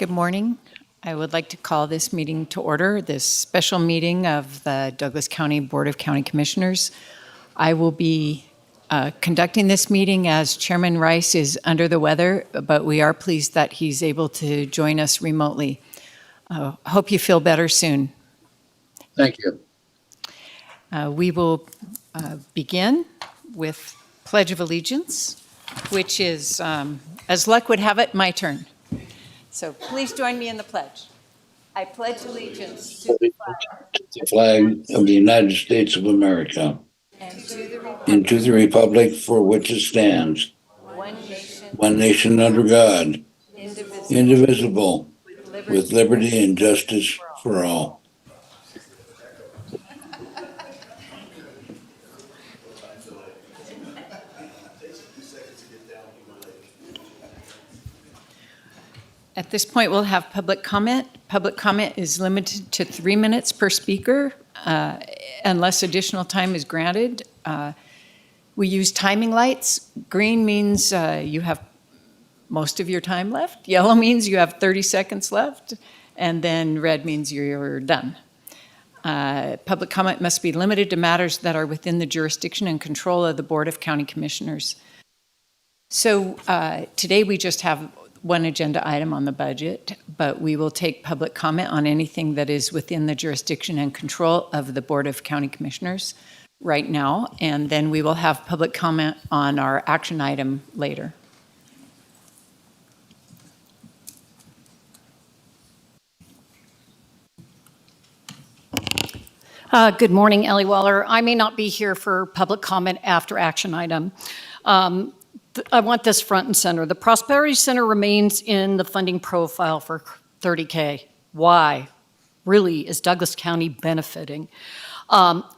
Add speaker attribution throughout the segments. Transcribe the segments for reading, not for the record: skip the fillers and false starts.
Speaker 1: Good morning. I would like to call this meeting to order, this special meeting of the Douglas County Board of County Commissioners. I will be conducting this meeting as Chairman Rice is under the weather, but we are pleased that he's able to join us remotely. Hope you feel better soon.
Speaker 2: Thank you.
Speaker 1: We will begin with Pledge of Allegiance, which is, as luck would have it, my turn. So please join me in the pledge. I pledge allegiance to
Speaker 2: The flag of the United States of America and to the republic for which it stands, one nation under God, indivisible, with liberty and justice for all.
Speaker 1: At this point, we'll have public comment. Public comment is limited to 3 minutes per speaker, unless additional time is granted. We use timing lights. Green means you have most of your time left. Yellow means you have 30 seconds left. And then red means you're done. Public comment must be limited to matters that are within the jurisdiction and control of the Board of County Commissioners. So today we just have one agenda item on the budget, but we will take public comment on anything that is within the jurisdiction and control of the Board of County Commissioners right now, and then we will have public comment on our action item later.
Speaker 3: Good morning, Ellie Waller. I may not be here for public comment after action item. I want this front and center. The Prosperity Center remains in the funding profile for $30K. Why? Really, is Douglas County benefiting?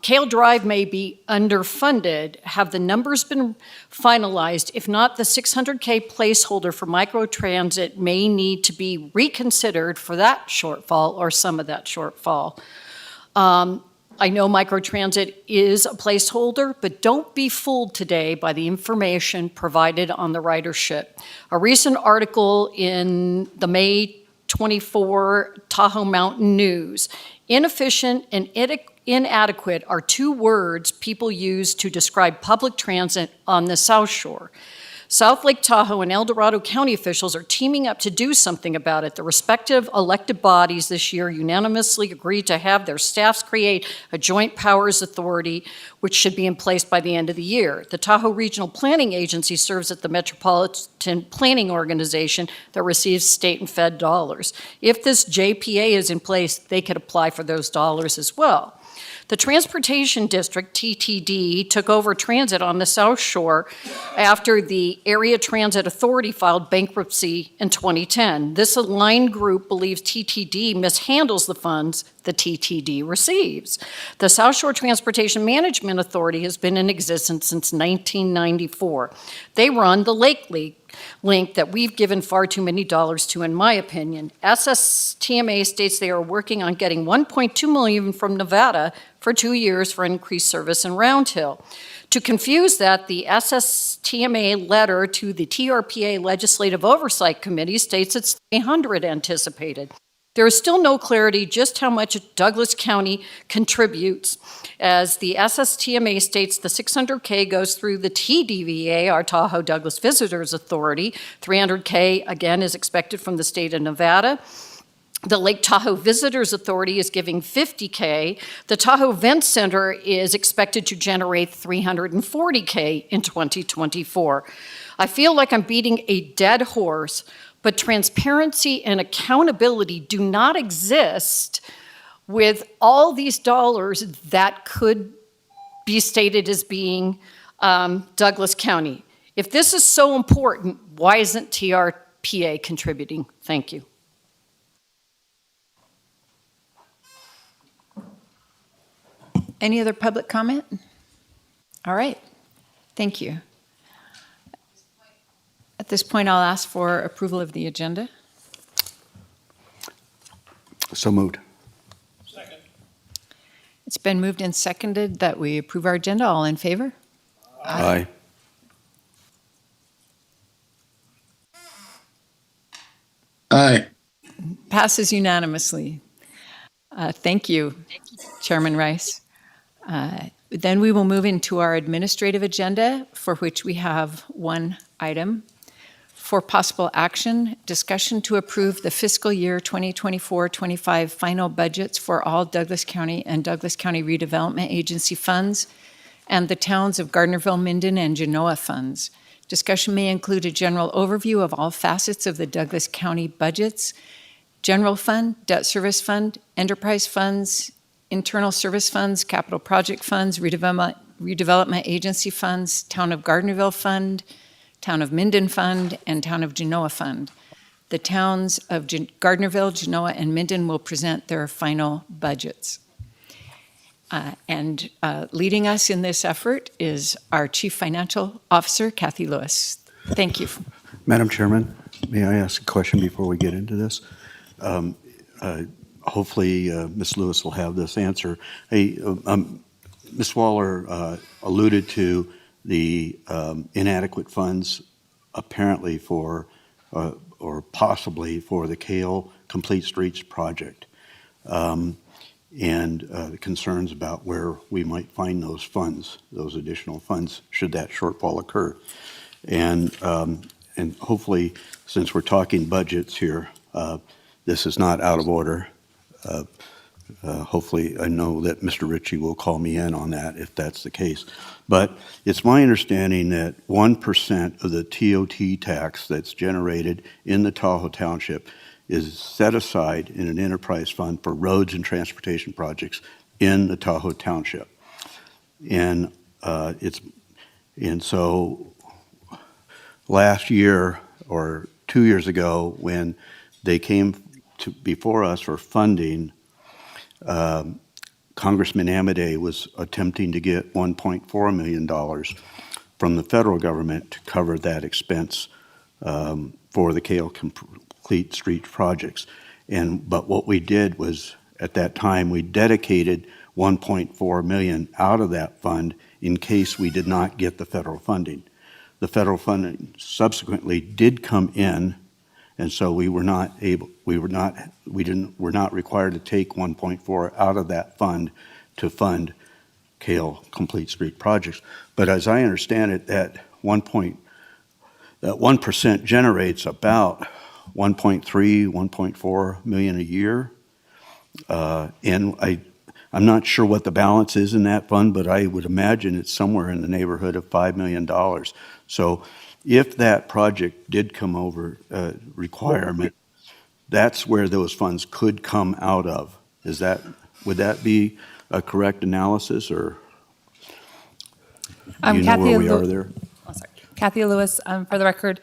Speaker 3: Kale Drive may be underfunded. Have the numbers been finalized? If not, the $600K placeholder for microtransit may need to be reconsidered for that shortfall or some of that shortfall. I know microtransit is a placeholder, but don't be fooled today by the information provided on the ridership. A recent article in the May 24 Tahoe Mountain News, inefficient and inadequate are two words people use to describe public transit on the South Shore. South Lake Tahoe and El Dorado County officials are teaming up to do something about it. The respective elected bodies this year unanimously agreed to have their staffs create a joint powers authority, which should be in place by the end of the year. The Tahoe Regional Planning Agency serves as the Metropolitan Planning Organization that receives state and fed dollars. If this JPA is in place, they could apply for those dollars as well. The Transportation District, TTD, took over transit on the South Shore after the Area Transit Authority filed bankruptcy in 2010. This aligned group believes TTD mishandles the funds the TTD receives. The South Shore Transportation Management Authority has been in existence since 1994. They run the Lake Link that we've given far too many dollars to, in my opinion. SSTMA states they are working on getting $1.2 million from Nevada for 2 years for increased service in Round Hill. To confuse that, the SSTMA letter to the TRPA Legislative Oversight Committee states it's $300 anticipated. There is still no clarity just how much Douglas County contributes. As the SSTMA states, the $600K goes through the TDVA, our Tahoe Douglas Visitors Authority. $300K, again, is expected from the state of Nevada. The Lake Tahoe Visitors Authority is giving $50K. The Tahoe Event Center is expected to generate $340K in 2024. I feel like I'm beating a dead horse, but transparency and accountability do not exist with all these dollars that could be stated as being Douglas County. If this is so important, why isn't TRPA contributing? Thank you.
Speaker 1: Any other public comment? All right, thank you. At this point, I'll ask for approval of the agenda.
Speaker 4: So moved.
Speaker 5: Second.
Speaker 1: It's been moved and seconded that we approve our agenda. All in favor?
Speaker 4: Aye.
Speaker 2: Aye.
Speaker 1: passes unanimously. Thank you, Chairman Rice. Then we will move into our administrative agenda, for which we have one item. For possible action, discussion to approve the fiscal year 2024-25 final budgets for all Douglas County and Douglas County Redevelopment Agency funds and the towns of Gardnerville, Minden, and Genoa funds. Discussion may include a general overview of all facets of the Douglas County budgets, general fund, debt service fund, enterprise funds, internal service funds, capital project funds, redevelopment agency funds, town of Gardnerville fund, town of Minden fund, and town of Genoa fund. The towns of Gardnerville, Genoa, and Minden will present their final budgets. And leading us in this effort is our Chief Financial Officer, Kathy Lewis. Thank you.
Speaker 4: Madam Chairman, may I ask a question before we get into this? Hopefully, Ms. Lewis will have this answer. Hey, Ms. Waller alluded to the inadequate funds apparently for, or possibly for the Kale Complete Streets project. And the concerns about where we might find those funds, those additional funds, should that shortfall occur. And hopefully, since we're talking budgets here, this is not out of order. Hopefully, I know that Mr. Ritchie will call me in on that if that's the case. But it's my understanding that 1% of the TOT tax that's generated in the Tahoe Township is set aside in an enterprise fund for roads and transportation projects in the Tahoe Township. And so last year or 2 years ago, when they came before us for funding, Congressman Amodei was attempting to get $1.4 million from the federal government to cover that expense for the Kale Complete Street projects. But what we did was, at that time, we dedicated $1.4 million out of that fund in case we did not get the federal funding. The federal funding subsequently did come in, and so we were not required to take 1.4 out of that fund to fund Kale Complete Street projects. But as I understand it, that 1% generates about 1.3, 1.4 million a year. And I'm not sure what the balance is in that fund, but I would imagine it's somewhere in the neighborhood of $5 million. So if that project did come over requirement, that's where those funds could come out of. Would that be a correct analysis, or do you know where we are there?
Speaker 5: Kathy Lewis, for the record.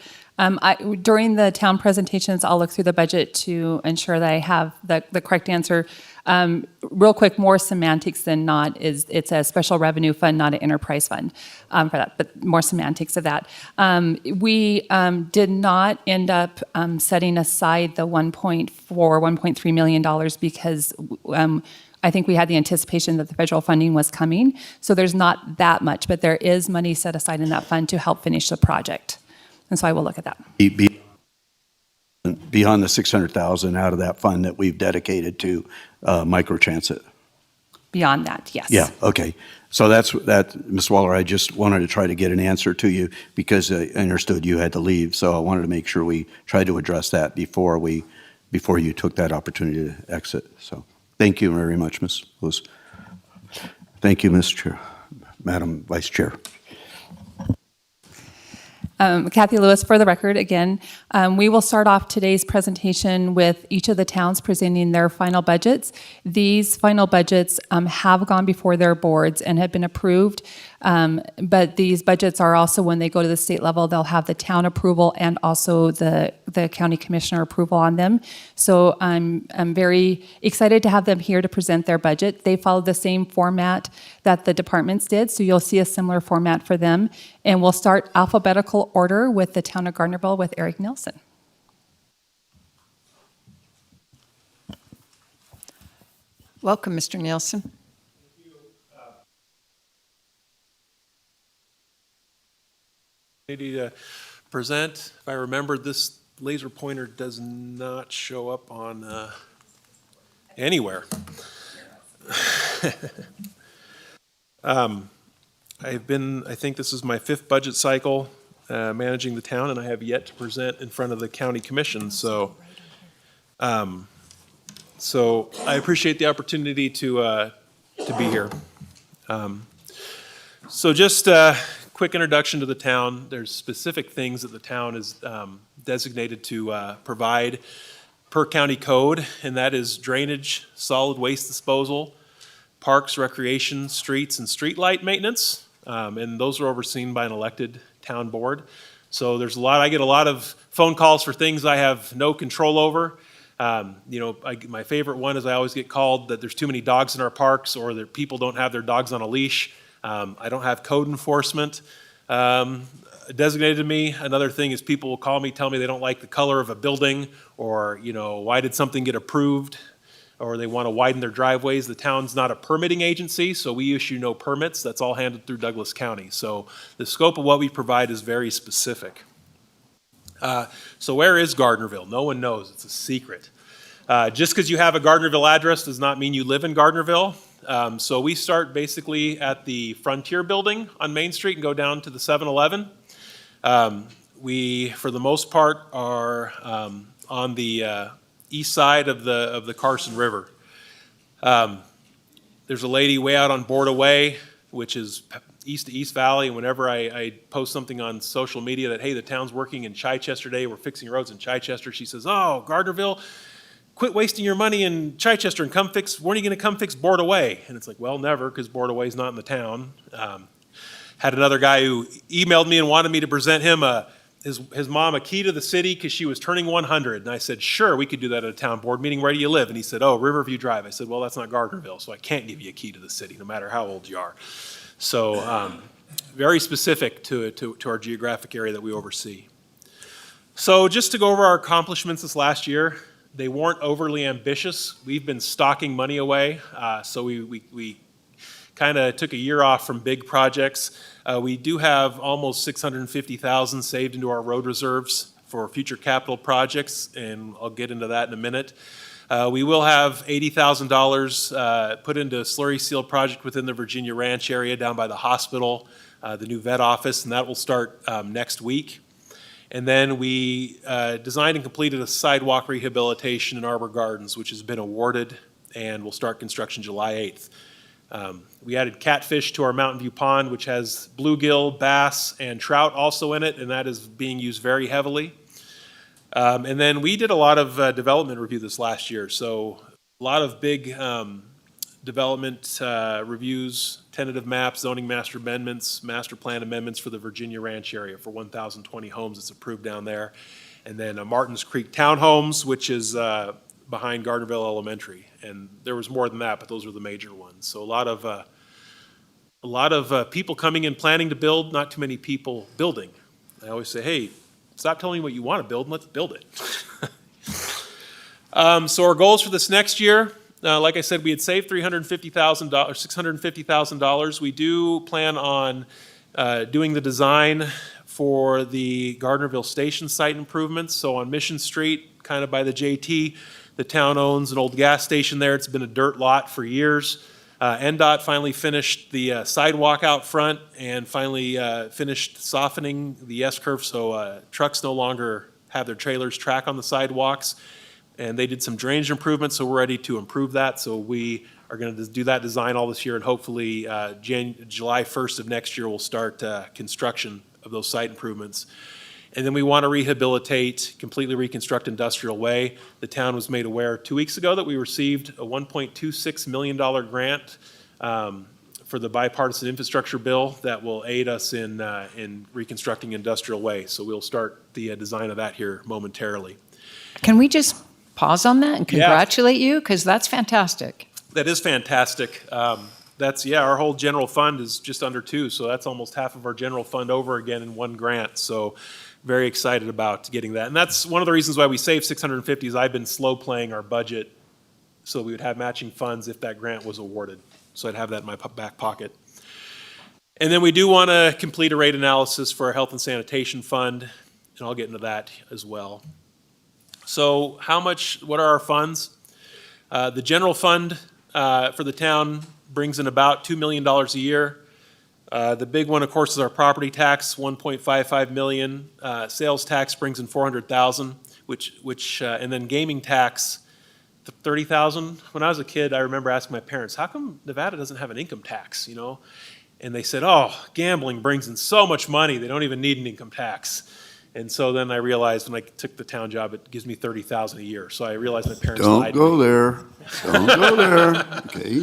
Speaker 5: During the town presentations, I'll look through the budget to ensure that I have the correct answer. Real quick, more semantics than not, it's a special revenue fund, not an enterprise fund for that, but more semantics of that. We did not end up setting aside the $1.3 million because I think we had the anticipation that the federal funding was coming. So there's not that much, but there is money set aside in that fund to help finish the project. And so I will look at that.
Speaker 4: Beyond the $600,000 out of that fund that we've dedicated to microtransit.
Speaker 5: Beyond that, yes.
Speaker 4: Yeah, okay. So that's Ms. Waller, I just wanted to try to get an answer to you because I understood you had to leave. So I wanted to make sure we tried to address that before you took that opportunity to exit. So thank you very much, Ms. Lewis. Thank you, Ms. Chair, Madam Vice Chair.
Speaker 5: Kathy Lewis, for the record, again, we will start off today's presentation with each of the towns presenting their final budgets. These final budgets have gone before their boards and have been approved, but these budgets are also, when they go to the state level, they'll have the town approval and also the county commissioner approval on them. So I'm very excited to have them here to present their budget. They follow the same format that the departments did, so you'll see a similar format for them. And we'll start alphabetical order with the town of Gardnerville with Eric Nielsen.
Speaker 1: Welcome, Mr. Nielsen.
Speaker 6: To present. If I remembered this laser pointer does not show up on anywhere. I think this is my 5th budget cycle managing the town, and I have yet to present in front of the county commission. So I appreciate the opportunity to be here. So just a quick introduction to the town. There's specific things that the town is designated to provide per county code, and that is drainage, solid waste disposal, parks, recreation, streets, and streetlight maintenance. And those are overseen by an elected town board. So I get a lot of phone calls for things I have no control over. My favorite one is I always get called that there's too many dogs in our parks, or that people don't have their dogs on a leash. I don't have code enforcement designated to me. Another thing is people will call me, tell me they don't like the color of a building, or, why did something get approved, or they want to widen their driveways. The town's not a permitting agency, so we issue no permits. That's all handled through Douglas County. So the scope of what we provide is very specific. So where is Gardnerville? No one knows. It's a secret. Just because you have a Gardnerville address does not mean you live in Gardnerville. So we start basically at the Frontier Building on Main Street and go down to the 7-Eleven. We, for the most part, are on the east side of the Carson River. There's a lady way out on Borda Way, which is east to East Valley, and whenever I post something on social media that, hey, the town's working in Chichester today, we're fixing roads in Chichester, she says, oh, Gardnerville, quit wasting your money in Chichester and when are you going to come fix Borda Way? And it's like, well, never, because Borda Way's not in the town. Had another guy who emailed me and wanted me to present him his mom a key to the city because she was turning 100. And I said, sure, we could do that at a town board meeting. Where do you live? And he said, oh, Riverview Drive. I said, well, that's not Gardnerville, so I can't give you a key to the city, no matter how old you are. So very specific to our geographic area that we oversee. So just to go over our accomplishments this last year, they weren't overly ambitious. We've been stocking money away, so we kind of took a year off from big projects. We do have almost $650,000 saved into our road reserves for future capital projects, and I'll get into that in a minute. We will have $80,000 put into a slurry seal project within the Virginia Ranch area down by the hospital, the new vet office, and that will start next week. And then we designed and completed a sidewalk rehabilitation in Arbor Gardens, which has been awarded, and will start construction July 8th. We added catfish to our Mountain View Pond, which has bluegill, bass, and trout also in it, and that is being used very heavily. And then we did a lot of development review this last year, so a lot of big development reviews, tentative maps, zoning master amendments, master plan amendments for the Virginia Ranch area for 1,020 homes that's approved down there. And then Martins Creek Townhomes, which is behind Gardnerville Elementary. And there was more than that, but those were the major ones. So a lot of people coming in planning to build, not too many people building. I always say, hey, stop telling me what you want to build and let's build it. So our goals for this next year, like I said, we had saved $650,000. We do plan on doing the design for the Gardnerville Station site improvements. So on Mission Street, kind of by the JT, the town owns an old gas station there. It's been a dirt lot for years. NDOT finally finished the sidewalk out front and finally finished softening the S-curve so trucks no longer have their trailers track on the sidewalks. And they did some drainage improvements, so we're ready to improve that. So we are going to do that design all this year, and hopefully July 1st of next year we'll start construction of those site improvements. And then we want to rehabilitate, completely reconstruct Industrial Way. The town was made aware 2 weeks ago that we received a $1.26 million grant for the bipartisan infrastructure bill that will aid us in reconstructing Industrial Way. So we'll start the design of that here momentarily.
Speaker 1: Can we just pause on that and congratulate you? Because that's fantastic.
Speaker 6: That is fantastic. Our whole general fund is just under 2, so that's almost half of our general fund over again in one grant. So very excited about getting that. And that's one of the reasons why we saved $650 is I've been slow playing our budget so we would have matching funds if that grant was awarded. So I'd have that in my back pocket. And then we do want to complete a rate analysis for our health and sanitation fund, and I'll get into that as well. So what are our funds? The general fund for the town brings in about $2 million a year. The big one, of course, is our property tax, 1.55 million. Sales tax brings in 400,000, and then gaming tax, 30,000. When I was a kid, I remember asking my parents, how come Nevada doesn't have an income tax, you know? And they said, oh, gambling brings in so much money, they don't even need an income tax. And so then I realized when I took the town job, it gives me 30,000 a year. So I realized my parents lied.
Speaker 4: Don't go there. Don't go there. Okay.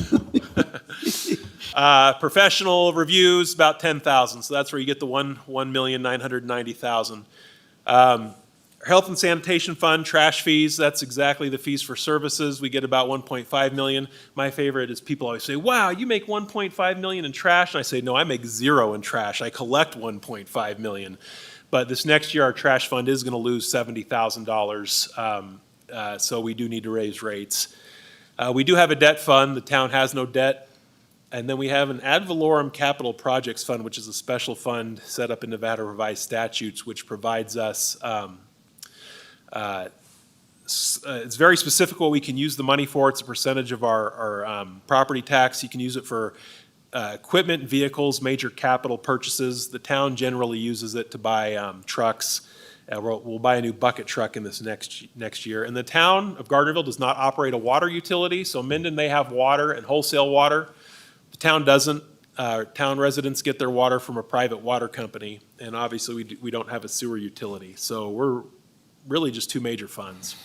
Speaker 6: Professional reviews, about 10,000. So that's where you get the 1,990,000. Health and sanitation fund, trash fees, that's exactly the fees for services. We get about 1.5 million. My favorite is people always say, wow, you make 1.5 million in trash. And I say, no, I make 0 in trash. I collect 1.5 million. But this next year, our trash fund is going to lose $70,000. So we do need to raise rates. We do have a debt fund. The town has no debt. And then we have an ad valorem capital projects fund, which is a special fund set up in Nevada revised statutes, which provides us, it's very specific what we can use the money for. It's a percentage of our property tax. You can use it for equipment, vehicles, major capital purchases. The town generally uses it to buy trucks. We'll buy a new bucket truck in this next year. And the town of Gardnerville does not operate a water utility. So Minden, they have water and wholesale water. The town doesn't. Town residents get their water from a private water company. And obviously we don't have a sewer utility. So we're really just 2 major funds.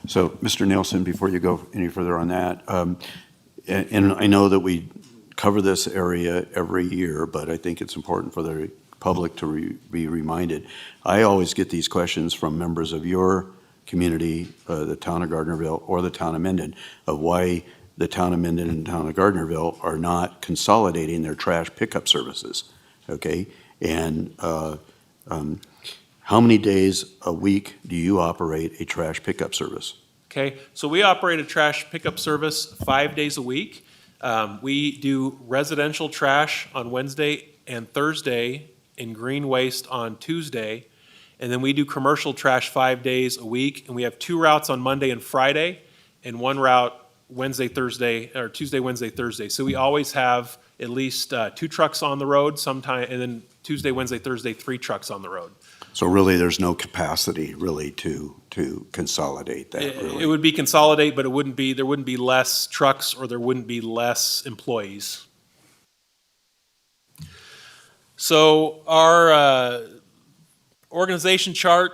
Speaker 4: So, Mr. Nielsen, before you go any further on that, and I know that we cover this area every year, but I think it's important for the public to be reminded. I always get these questions from members of your community, the town of Gardnerville or the town of Minden, of why the town of Minden and the town of Gardnerville are not consolidating their trash pickup services, okay? And how many days a week do you operate a trash pickup service?
Speaker 6: Okay, so we operate a trash pickup service 5 days a week. We do residential trash on Wednesday and Thursday and green waste on Tuesday. And then we do commercial trash 5 days a week. And we have 2 routes on Monday and Friday and 1 route Wednesday, Thursday, or Tuesday, Wednesday, Thursday. So we always have at least 2 trucks on the road sometime, and then Tuesday, Wednesday, Thursday, 3 trucks on the road.
Speaker 4: So really, there's no capacity really to consolidate that, really?
Speaker 6: It would be consolidate, but there wouldn't be less trucks or there wouldn't be less employees. So our organization chart,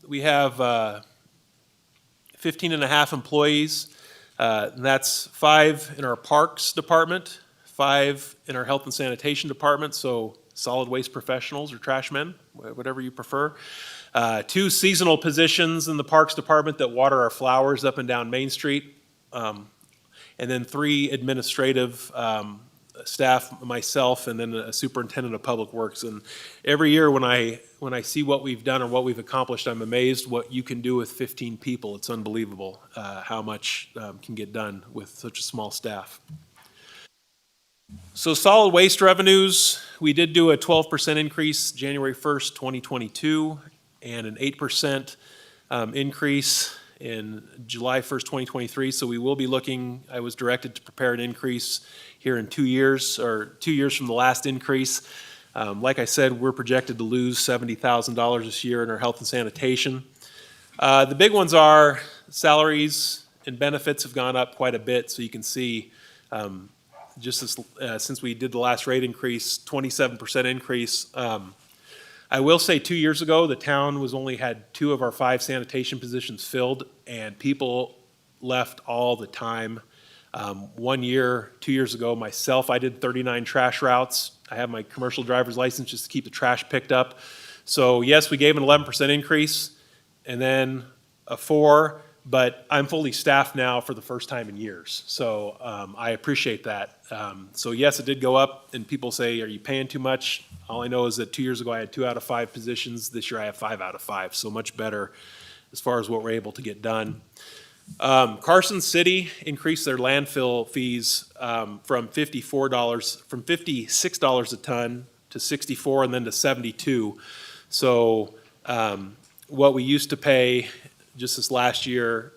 Speaker 6: we have 15 and a half employees. And that's 5 in our parks department, 5 in our health and sanitation department, so solid waste professionals or trash men, whatever you prefer. 2 seasonal positions in the parks department that water our flowers up and down Main Street. And then 3 administrative staff, myself, and then a superintendent of public works. And every year when I see what we've done or what we've accomplished, I'm amazed what you can do with 15 people. It's unbelievable how much can get done with such a small staff. So solid waste revenues, we did do a 12% increase January 1st, 2022, and an 8% increase in July 1st, 2023. So we will be looking, I was directed to prepare an increase here in 2 years, or 2 years from the last increase. Like I said, we're projected to lose $70,000 this year in our health and sanitation. The big ones are salaries and benefits have gone up quite a bit. So you can see just since we did the last rate increase, 27% increase. I will say 2 years ago, the town only had 2 of our 5 sanitation positions filled, and people left all the time. 1 year, 2 years ago, myself, I did 39 trash routes. I have my commercial driver's license just to keep the trash picked up. So yes, we gave an 11% increase and then a 4, but I'm fully staffed now for the first time in years. So I appreciate that. So yes, it did go up, and people say, are you paying too much? All I know is that 2 years ago I had 2 out of 5 positions. This year I have 5 out of 5, so much better as far as what we're able to get done. Carson City increased their landfill fees from $56 a ton to $64 and then to $72. So what we used to pay just this last year,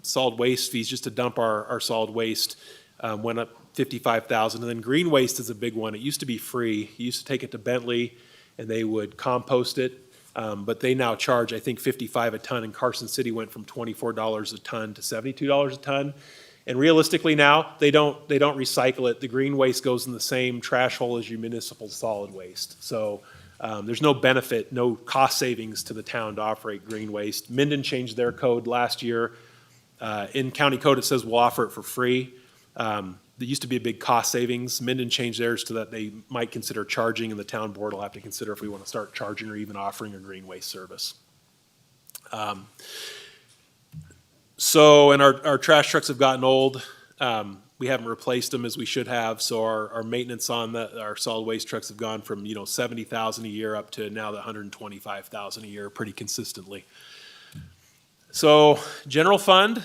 Speaker 6: solid waste fees, just to dump our solid waste, went up 55,000. And then green waste is a big one. It used to be free. You used to take it to Bentley and they would compost it. But they now charge, I think, $55 a ton, and Carson City went from $24 a ton to $72 a ton. And realistically now, they don't recycle it. The green waste goes in the same trash hole as your municipal solid waste. So there's no benefit, no cost savings to the town to operate green waste. Minden changed their code last year. In county code, it says we'll offer it for free. There used to be a big cost savings. Minden changed theirs to that they might consider charging, and the town board will have to consider if we want to start charging or even offering a green waste service. And our trash trucks have gotten old. We haven't replaced them as we should have, so our maintenance on our solid waste trucks have gone from, $70,000 a year up to now the $125,000 a year pretty consistently. So general fund,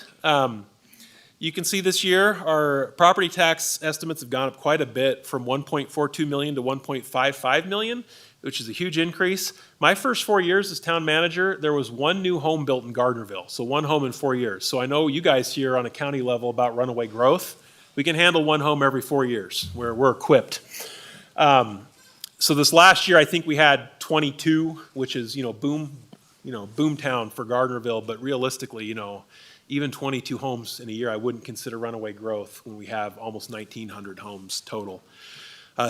Speaker 6: you can see this year, our property tax estimates have gone up quite a bit from 1.42 million to 1.55 million, which is a huge increase. My first 4 years as town manager, there was one new home built in Gardnerville, so one home in 4 years. So I know you guys hear on a county level about runaway growth. We can handle one home every 4 years, where we're equipped. So this last year, I think we had 22, which is, boom town for Gardnerville, but realistically, even 22 homes in a year, I wouldn't consider runaway growth when we have almost 1,900 homes total.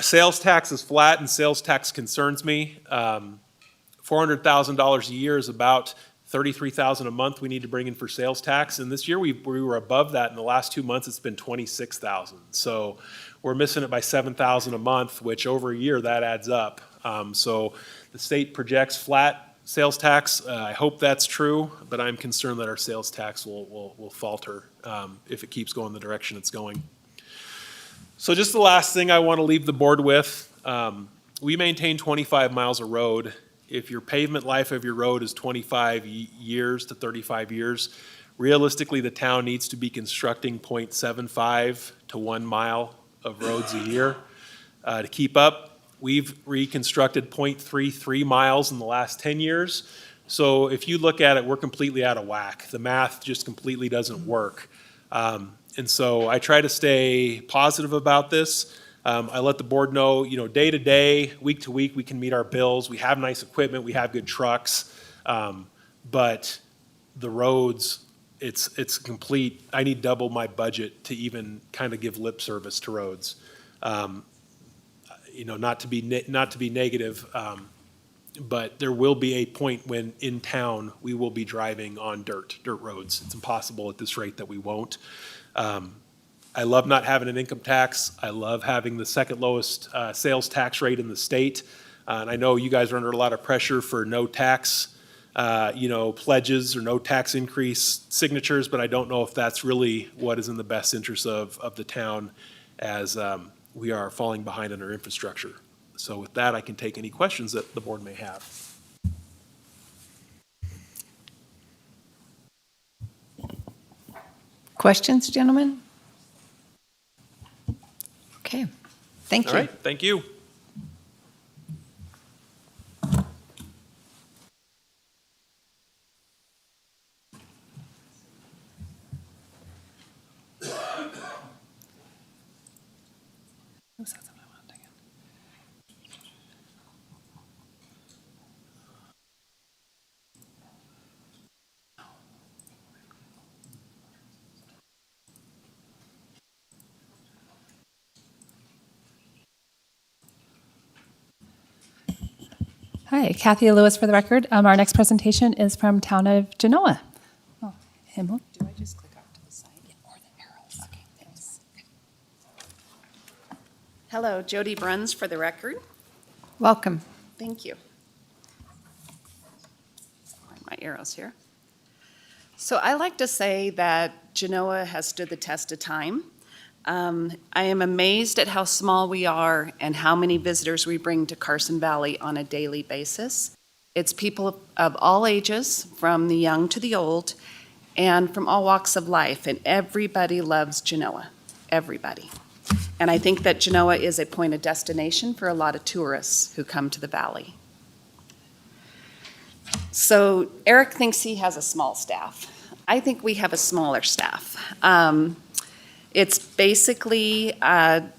Speaker 6: Sales tax is flat, and sales tax concerns me. $400,000 a year is about $33,000 a month we need to bring in for sales tax, and this year we were above that. In the last 2 months, it's been $26,000. So we're missing it by $7,000 a month, which over a year that adds up. So the state projects flat sales tax. I hope that's true, but I'm concerned that our sales tax will falter if it keeps going the direction it's going. So just the last thing I want to leave the board with, we maintain 25 miles of road. If your pavement life of your road is 25 years to 35 years, realistically the town needs to be constructing 0.75 to 1 mile of roads a year to keep up. We've reconstructed 0.33 miles in the last 10 years. So if you look at it, we're completely out of whack. The math just completely doesn't work. And so I try to stay positive about this. I let the board know, day to day, week to week, we can meet our bills. We have nice equipment. We have good trucks. But the roads, it's complete. I need double my budget to even kind of give lip service to roads. Not to be negative, but there will be a point when in town we will be driving on dirt roads. It's impossible at this rate that we won't. I love not having an income tax. I love having the second lowest sales tax rate in the state. And I know you guys are under a lot of pressure for no tax, pledges or no tax increase signatures, but I don't know if that's really what is in the best interest of the town as we are falling behind on our infrastructure. So with that, I can take any questions that the board may have.
Speaker 1: Questions, gentlemen? Okay, thank you.
Speaker 6: All right, thank you.
Speaker 5: Hi, Kathy Lewis for the record. Our next presentation is from Town of Genoa. Oh, Himmel.
Speaker 7: Do I just click off to the side? Or the arrows? Okay, thanks. Hello, Jody Bruns for the record.
Speaker 1: Welcome.
Speaker 7: Thank you. Find my arrows here. So I like to say that Genoa has stood the test of time. I am amazed at how small we are and how many visitors we bring to Carson Valley on a daily basis. It's people of all ages, from the young to the old, and from all walks of life, and everybody loves Genoa, everybody. And I think that Genoa is a point of destination for a lot of tourists who come to the valley. So Eric thinks he has a small staff. I think we have a smaller staff. It's basically a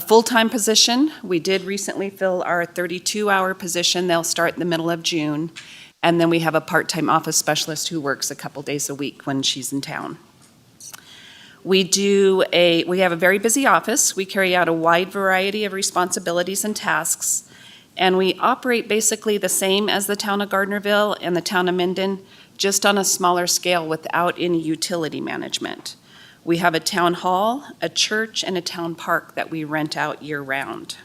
Speaker 7: full-time position. We did recently fill our 32-hour position. They'll start in the middle of June. And then we have a part-time office specialist who works a couple days a week when she's in town. We have a very busy office. We carry out a wide variety of responsibilities and tasks. And we operate basically the same as the town of Gardnerville and the town of Minden, just on a smaller scale without any utility management. We have a town hall, a church, and a town park that we rent out year-round.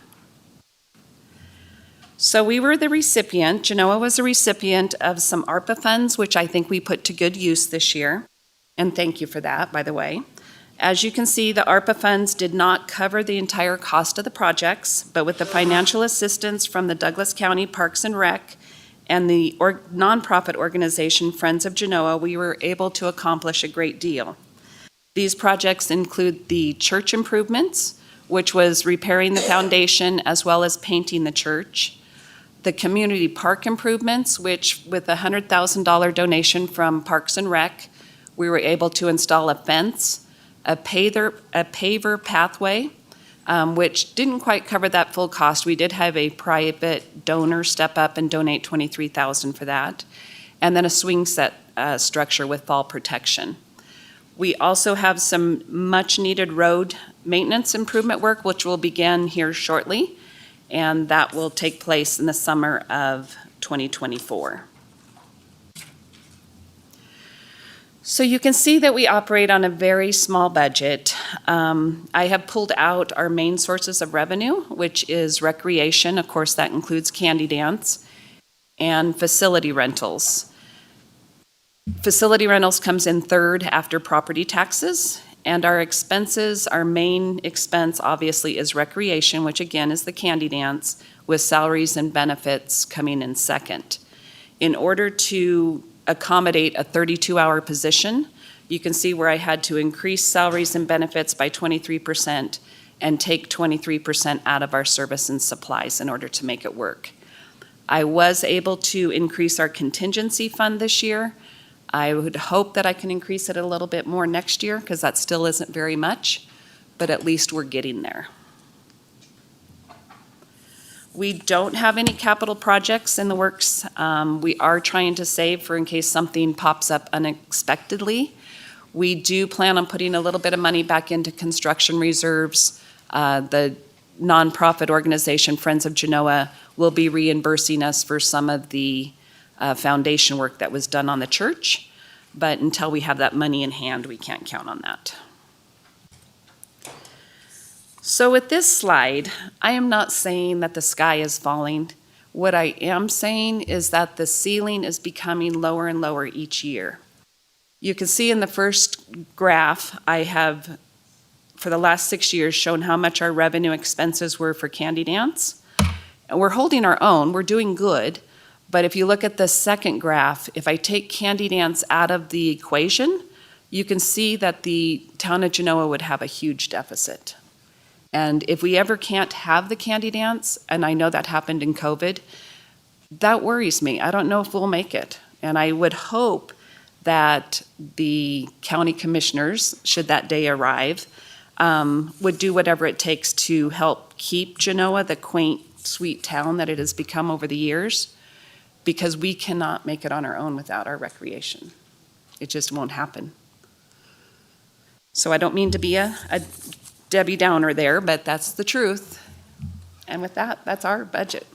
Speaker 7: So we were the recipient, Genoa was a recipient of some ARPA funds, which I think we put to good use this year. And thank you for that, by the way. As you can see, the ARPA funds did not cover the entire cost of the projects, but with the financial assistance from the Douglas County Parks and Rec and the nonprofit organization Friends of Genoa, we were able to accomplish a great deal. These projects include the church improvements, which was repairing the foundation as well as painting the church. The community park improvements, which with a $100,000 donation from Parks and Rec, we were able to install a fence, a paver pathway, which didn't quite cover that full cost. We did have a private donor step up and donate $23,000 for that. And then a swing set structure with fall protection. We also have some much-needed road maintenance improvement work, which will begin here shortly, and that will take place in the summer of 2024. So you can see that we operate on a very small budget. I have pulled out our main sources of revenue, which is recreation, of course that includes Candy Dance, and facility rentals. Facility rentals comes in third after property taxes, and our expenses, our main expense obviously is recreation, which again is the Candy Dance, with salaries and benefits coming in second. In order to accommodate a 32-hour position, you can see where I had to increase salaries and benefits by 23% and take 23% out of our service and supplies in order to make it work. I was able to increase our contingency fund this year. I would hope that I can increase it a little bit more next year because that still isn't very much, but at least we're getting there. We don't have any capital projects in the works. We are trying to save for in case something pops up unexpectedly. We do plan on putting a little bit of money back into construction reserves. The nonprofit organization Friends of Genoa will be reimbursing us for some of the foundation work that was done on the church, but until we have that money in hand, we can't count on that. So with this slide, I am not saying that the sky is falling. What I am saying is that the ceiling is becoming lower and lower each year. You can see in the first graph, I have, for the last 6 years, shown how much our revenue expenses were for Candy Dance. And we're holding our own, we're doing good. But if you look at the second graph, if I take Candy Dance out of the equation, you can see that the town of Genoa would have a huge deficit. And if we ever can't have the Candy Dance, and I know that happened in COVID, that worries me. I don't know if we'll make it. And I would hope that the county commissioners, should that day arrive, would do whatever it takes to help keep Genoa the quaint, sweet town that it has become over the years, because we cannot make it on our own without our recreation. It just won't happen. So I don't mean to be a Debbie Downer there, but that's the truth. And with that, that's our budget.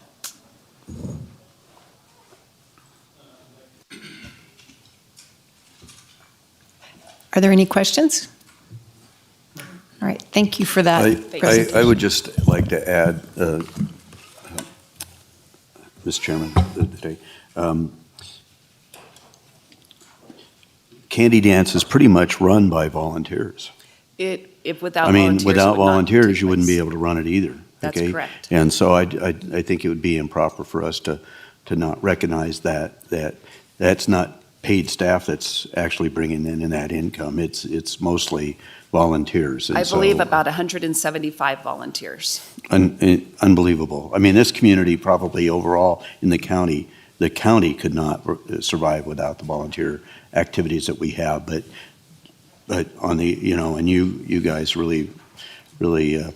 Speaker 1: Are there any questions? All right, thank you for that presentation.
Speaker 4: I would just like to add, Mr. Chairman, today, Candy Dance is pretty much run by volunteers.
Speaker 7: If without
Speaker 4: I mean,
Speaker 7: volunteers,
Speaker 4: without
Speaker 7: it would not
Speaker 4: volunteers,
Speaker 7: take
Speaker 4: you wouldn't be
Speaker 7: place.
Speaker 4: able to run it either.
Speaker 7: That's
Speaker 4: okay?
Speaker 7: correct.
Speaker 4: And so I think it would be improper for us to not recognize that that's not paid staff that's actually bringing in that income. It's mostly volunteers. And
Speaker 7: I believe
Speaker 4: so,
Speaker 7: about 175 volunteers.
Speaker 4: unbelievable. I mean, this community probably overall in the county the county could not survive without the volunteer activities that we have. But on the, you know, and you guys really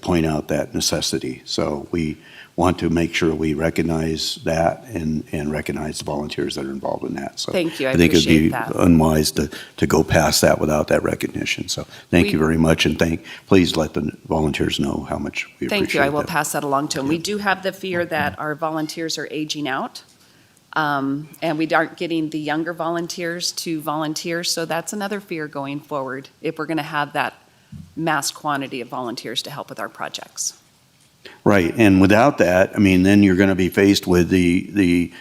Speaker 4: point out that necessity. So we want to make sure we recognize that and recognize the volunteers that are involved in that. So
Speaker 7: Thank you, I
Speaker 4: think it'd be
Speaker 7: appreciate that.
Speaker 4: unwise to go past that without that recognition. So thank
Speaker 7: We-
Speaker 4: you very much, and please let the volunteers know how much we appreciate
Speaker 7: Thank you. I will
Speaker 4: that.
Speaker 7: pass that along to them. We do have the fear that our volunteers are aging out, and we aren't getting the younger volunteers to volunteer. So that's another fear going forward if we're going to have that mass quantity of volunteers to help with our projects.
Speaker 4: Right, and without that, I mean, then you're going to be faced with the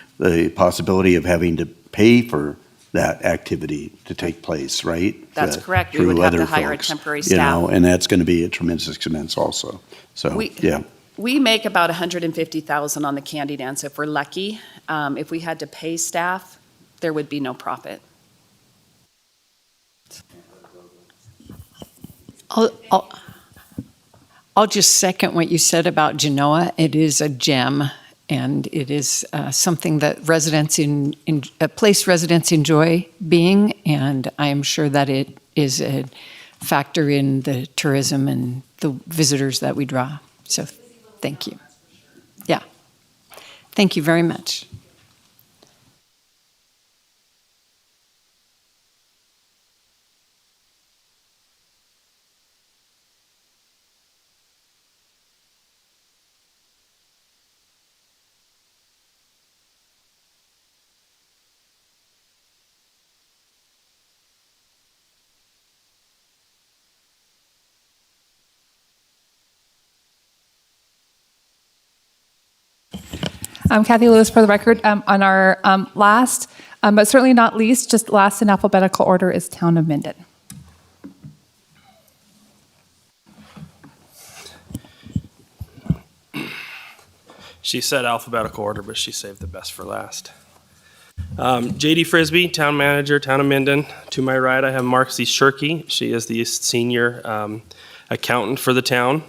Speaker 4: possibility of having to pay for that activity to take place, right?
Speaker 7: That's correct. We
Speaker 4: through
Speaker 7: would have to
Speaker 4: other
Speaker 7: hire a
Speaker 4: folks,
Speaker 7: temporary
Speaker 4: you know,
Speaker 7: staff.
Speaker 4: and that's going to be a tremendous expense also. So,
Speaker 7: We-
Speaker 4: yeah,
Speaker 7: We make about 150,000 on the candy dance if we're lucky. If we had to pay staff, there would be no profit.
Speaker 1: I'll just second what you said about Genoa. It is a gem, and it is something that a place residents enjoy being, and I am sure that it is a factor in the tourism and the visitors that we draw. So, thank you. Yeah. Thank you very much.
Speaker 5: Kathy Lewis for the record. On our last, but certainly not least, just last in alphabetical order is Town of Minden.
Speaker 8: She said alphabetical order, but she saved the best for last. JD Frisbee, Town Manager, Town of Minden. To my right, I have Marcy Shirkey. She is the Senior Accountant for the town.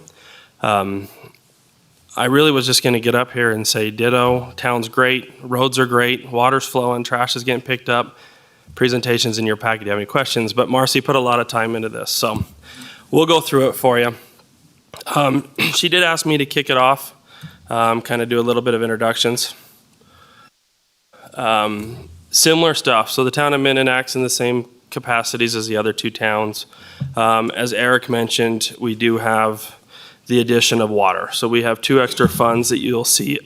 Speaker 8: I really was just going to get up here and say ditto. Town's great, roads are great, water's flowing, trash is getting picked up. Presentation's in your packet. Do you have any questions? But Marcy put a lot of time into this, so we'll go through it for you. She did ask me to kick it off, kind of do a little bit of introductions. Similar stuff. So the town of Minden acts in the same capacities as the other two towns. As Eric mentioned, we do have the addition of water. So we have two extra funds that you'll see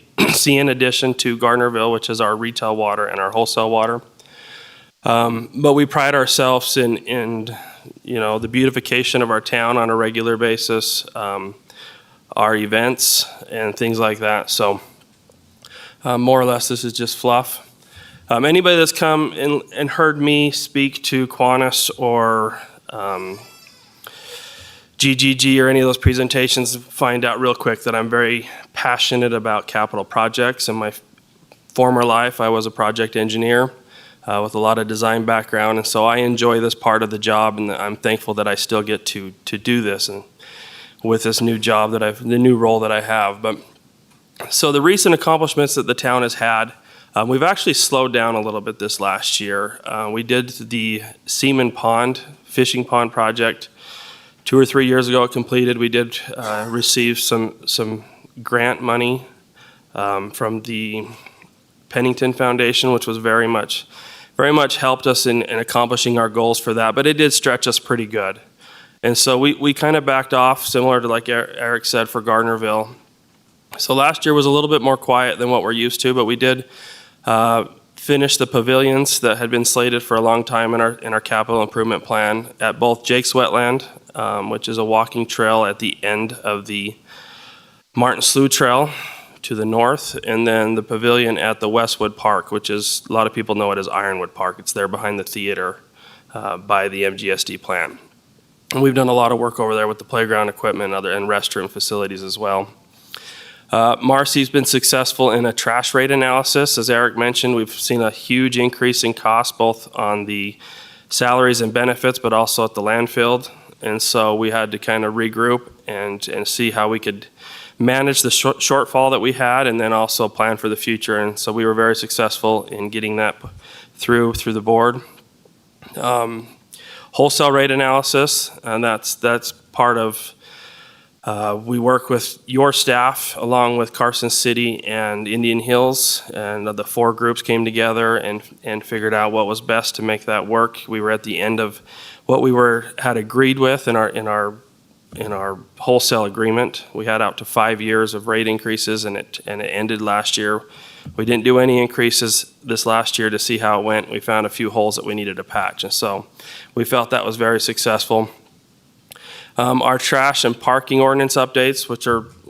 Speaker 8: in addition to Gardnerville, which is our retail water and our wholesale water. But we pride ourselves in you know, the beautification of our town on a regular basis, our events and things like that. So more or less, this is just fluff. Anybody that's come and heard me speak to Kiwanis or GGG or any of those presentations find out real quick that I'm very passionate about capital projects. In my former life, I was a project engineer with a lot of design background, and so I enjoy this part of the job, and I'm thankful that I still get to do this and with this new job the new role that I have. But so the recent accomplishments that the town has had, we've actually slowed down a little bit this last year. We did the Seaman Pond, fishing pond project 2 or 3 years ago. It completed. We did receive some grant money from the Pennington Foundation, which was very much helped us in accomplishing our goals for that, but it did stretch us pretty good. And so we kind of backed off, similar to like Eric said for Gardnerville. So last year was a little bit more quiet than what we're used to, but we did finish the pavilions that had been slated for a long time in our capital improvement plan at both Jake's Wetland, which is a walking trail at the end of the Martin Slough Trail to the north, and then the pavilion at the Westwood Park, which is, a lot of people know it as Ironwood Park. It's there behind the theater by the MGSD plant. And we've done a lot of work over there with the playground equipment and restroom facilities as well. Marcy's been successful in a trash rate analysis. As Eric mentioned, we've seen a huge increase in cost, both on the salaries and benefits, but also at the landfill. And so we had to kind of regroup and see how we could manage the shortfall that we had and then also plan for the future. And so we were very successful in getting that through the board. Wholesale rate analysis, and that's part of, we work with your staff along with Carson City and Indian Hills, and the 4 groups came together and figured out what was best to make that work. We were at the end of what we had agreed with in our wholesale agreement. We had out to 5 years of rate increases, and it ended last year. We didn't do any increases this last year to see how it went. We found a few holes that we needed to patch, and so we felt that was very successful. Our trash and parking ordinance updates,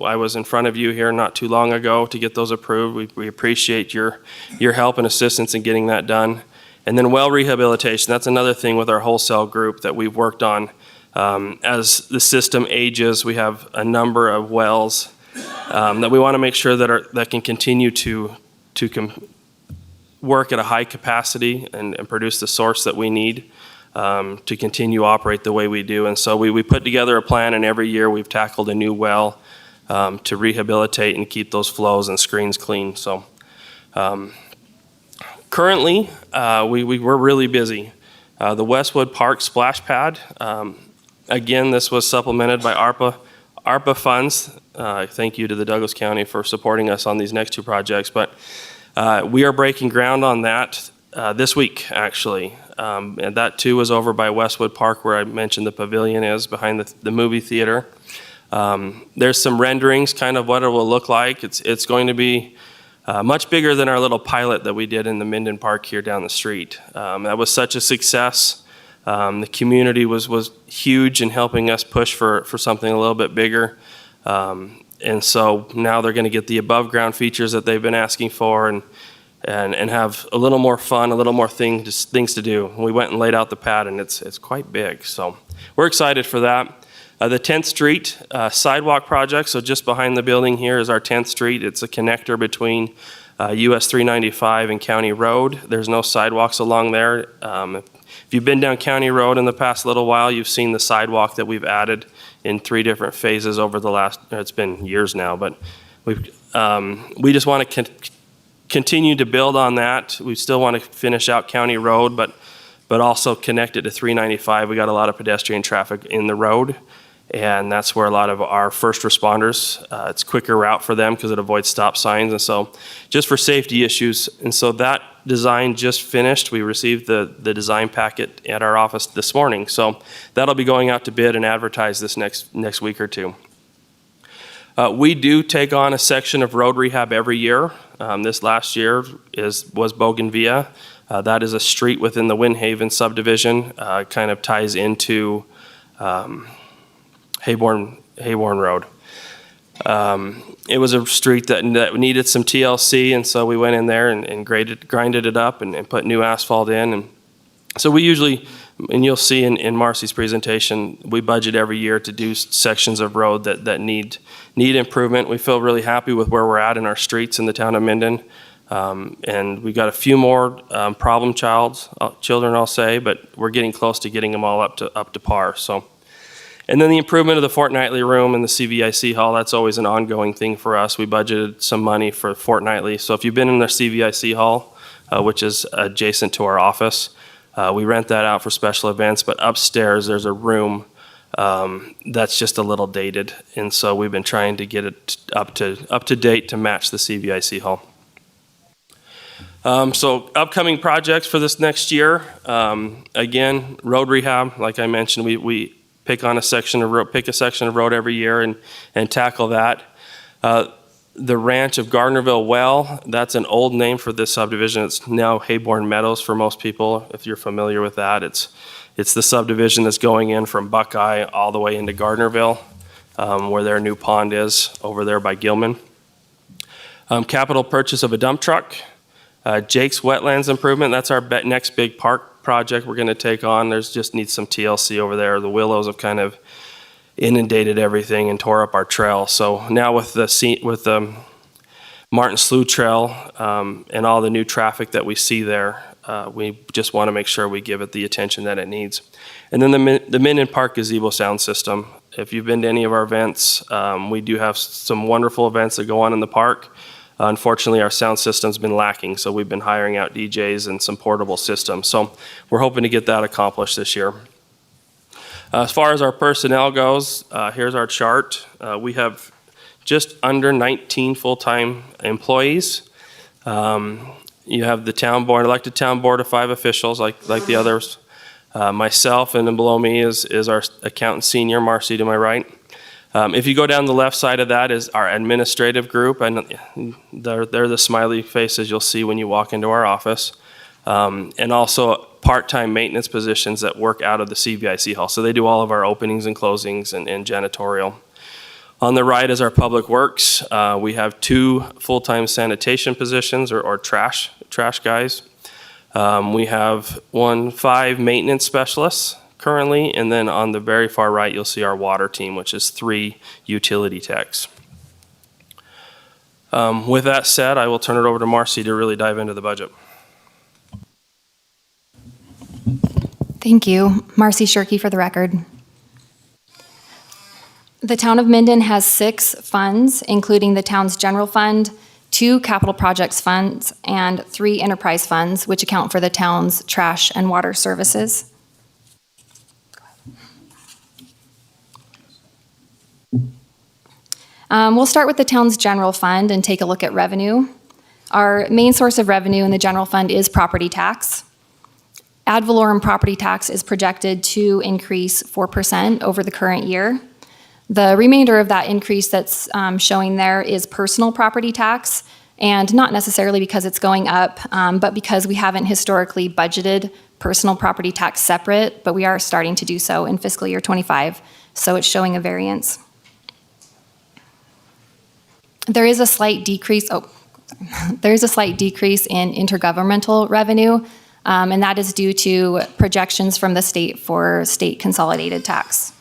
Speaker 8: I was in front of you here not too long ago to get those approved. We appreciate your help and assistance in getting that done. And then well rehabilitation, that's another thing with our wholesale group that we've worked on. As the system ages, we have a number of wells that we want to make sure that can continue to work at a high capacity and produce the source that we need to continue to operate the way we do. And so we put together a plan, and every year we've tackled a new well to rehabilitate and keep those flows and screens clean. So currently, we're really busy. The Westwood Park splash pad, again, this was supplemented by ARPA funds. Thank you to the Douglas County for supporting us on these next 2 projects. But we are breaking ground on that this week, actually. And that too is over by Westwood Park, where I mentioned the pavilion is behind the movie theater. There's some renderings, kind of what it will look like. It's going to be much bigger than our little pilot that we did in the Minden Park here down the street. That was such a success. The community was huge in helping us push for something a little bit bigger. And so now they're going to get the above ground features that they've been asking for and have a little more fun, a little more things to do. We went and laid out the pad, and it's quite big. So we're excited for that. The 10th Street sidewalk project, so just behind the building here is our 10th Street. It's a connector between US 395 and County Road. There's no sidewalks along there. If you've been down County Road in the past little while, you've seen the sidewalk that we've added in 3 different phases over the last, it's been years now, but we just want to continue to build on that. We still want to finish out County Road, but also connect it to 395. We got a lot of pedestrian traffic in the road, and that's where a lot of our first responders, it's a quicker route for them because it avoids stop signs, and so just for safety issues. And so that design just finished. We received the design packet at our office this morning, so that'll be going out to bid and advertised this next week or 2. We do take on a section of road rehab every year. This last year was Bougainvillea. That is a street within the Windhaven subdivision, kind of ties into Hayborn Road. It was a street that needed some TLC, and so we went in there and grinded it up and put new asphalt in. And so we usually, and you'll see in Marcy's presentation, we budget every year to do sections of road that need improvement. We feel really happy with where we're at in our streets in the town of Minden. And we've got a few more problem children, I'll say, but we're getting close to getting them all up to par. So, and then the improvement of the fortnightly room and the CVIC hall, that's always an ongoing thing for us. We budgeted some money for fortnightly. So if you've been in the CVIC hall, which is adjacent to our office, we rent that out for special events, but upstairs there's a room that's just a little dated, and so we've been trying to get it up to date to match the CVIC hall. So upcoming projects for this next year, again, road rehab, like I mentioned, we pick a section of road every year and tackle that. The ranch of Gardnerville Well, that's an old name for this subdivision. It's now Hayborn Meadows for most people, if you're familiar with that. It's the subdivision that's going in from Buckeye all the way into Gardnerville, where their new pond is over there by Gilman. Capital purchase of a dump truck. Jake's Wetlands Improvement, that's our next big park project we're going to take on. Just needs some TLC over there. The willows have kind of inundated everything and tore up our trail. So now with the Martin Slough Trail and all the new traffic that we see there, we just want to make sure we give it the attention that it needs. And then the Minden Park gazebo sound system. If you've been to any of our events, we do have some wonderful events that go on in the park. Unfortunately, our sound system's been lacking, so we've been hiring out DJs and some portable systems. So we're hoping to get that accomplished this year. As far as our personnel goes, here's our chart. We have just under 19 full-time employees. You have the town board, elected town board of 5 officials like the others. Myself, and then below me is our accountant senior, Marcy to my right. If you go down the left side of that is our administrative group, and they're the smiley faces you'll see when you walk into our office. And also part-time maintenance positions that work out of the CVIC hall. So they do all of our openings and closings and janitorial. On the right is our public works. We have 2 full-time sanitation positions or trash guys. We have 5 maintenance specialists currently, and then on the very far right, you'll see our water team, which is 3 utility techs. With that said, I will turn it over to Marcy to really dive into the budget.
Speaker 9: Thank you. Marcy Shirkey for the record. The town of Minden has 6 funds, including the town's general fund, 2 capital projects funds, and 3 enterprise funds, which account for the town's trash and water services. We'll start with the town's general fund and take a look at revenue. Our main source of revenue in the general fund is property tax. Ad valorem property tax is projected to increase 4% over the current year. The remainder of that increase that's showing there is personal property tax, and not necessarily because it's going up, but because we haven't historically budgeted personal property tax separate, but we are starting to do so in fiscal year 25, so it's showing a variance. There is a slight decrease, in intergovernmental revenue, and that is due to projections from the state for state consolidated tax.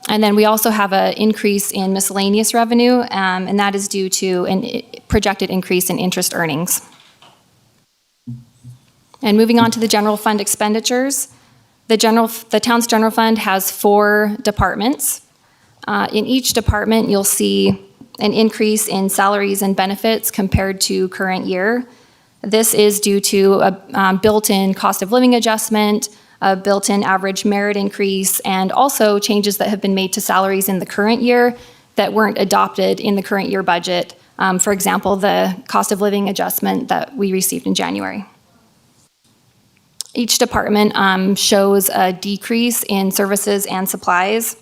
Speaker 9: And then we also have an increase in miscellaneous revenue, and that is due to a projected increase in interest earnings. And moving on to the general fund expenditures, the town's general fund has 4 departments. In each department, you'll see an increase in salaries and benefits compared to current year. This is due to a built-in cost of living adjustment, a built-in average merit increase, and also changes that have been made to salaries in the current year that weren't adopted in the current year budget. For example, the cost of living adjustment that we received in January. Each department shows a decrease in services and supplies.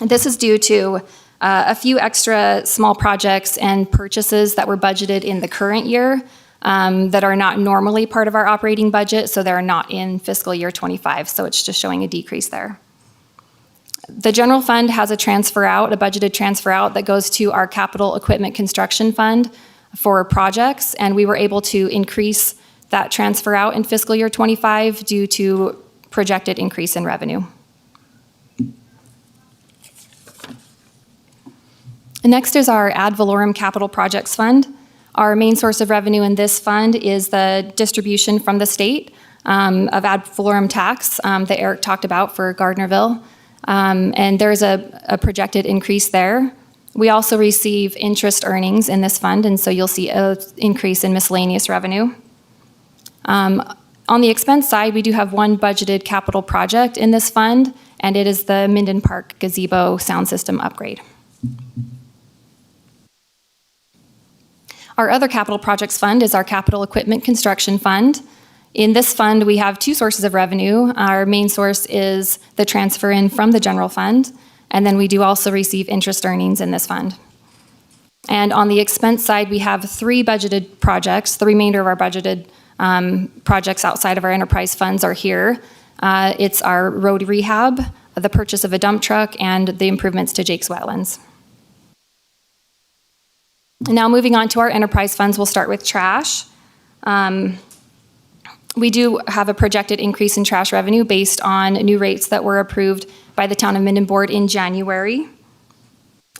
Speaker 9: This is due to a few extra small projects and purchases that were budgeted in the current year that are not normally part of our operating budget, so they're not in fiscal year 25, so it's just showing a decrease there. The general fund has a budgeted transfer out that goes to our capital equipment construction fund for projects, and we were able to increase that transfer out in fiscal year 25 due to projected increase in revenue. Next is our ad valorem capital projects fund. Our main source of revenue in this fund is the distribution from the state of ad valorem tax that Eric talked about for Gardnerville. And there's a projected increase there. We also receive interest earnings in this fund, and so you'll see an increase in miscellaneous revenue. On the expense side, we do have 1 budgeted capital project in this fund, and it is the Minden Park gazebo sound system upgrade. Our other capital projects fund is our capital equipment construction fund. In this fund, we have 2 sources of revenue. Our main source is the transfer in from the general fund, and then we do also receive interest earnings in this fund. And on the expense side, we have 3 budgeted projects. The remainder of our budgeted projects outside of our enterprise funds are here. It's our road rehab, the purchase of a dump truck, and the improvements to Jake's Wetlands. Now moving on to our enterprise funds, we'll start with trash. We do have a projected increase in trash revenue based on new rates that were approved by the Town of Minden Board in January.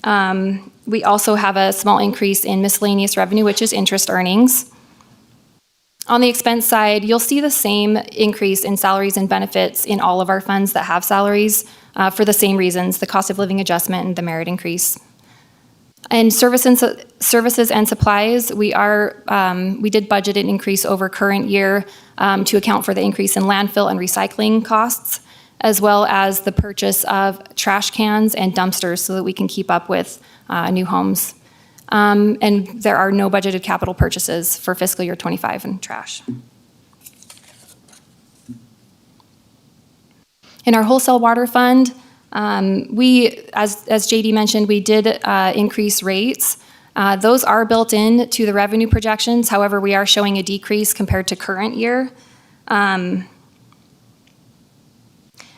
Speaker 9: We also have a small increase in miscellaneous revenue, which is interest earnings. On the expense side, you'll see the same increase in salaries and benefits in all of our funds that have salaries for the same reasons, the cost of living adjustment and the merit increase. In services and supplies, we did budget an increase over current year to account for the increase in landfill and recycling costs, as well as the purchase of trash cans and dumpsters so that we can keep up with new homes. And there are no budgeted capital purchases for fiscal year '25 in trash. In our wholesale water fund, as JD mentioned, we did increase rates. Those are built in to the revenue projections. However, we are showing a decrease compared to current year. And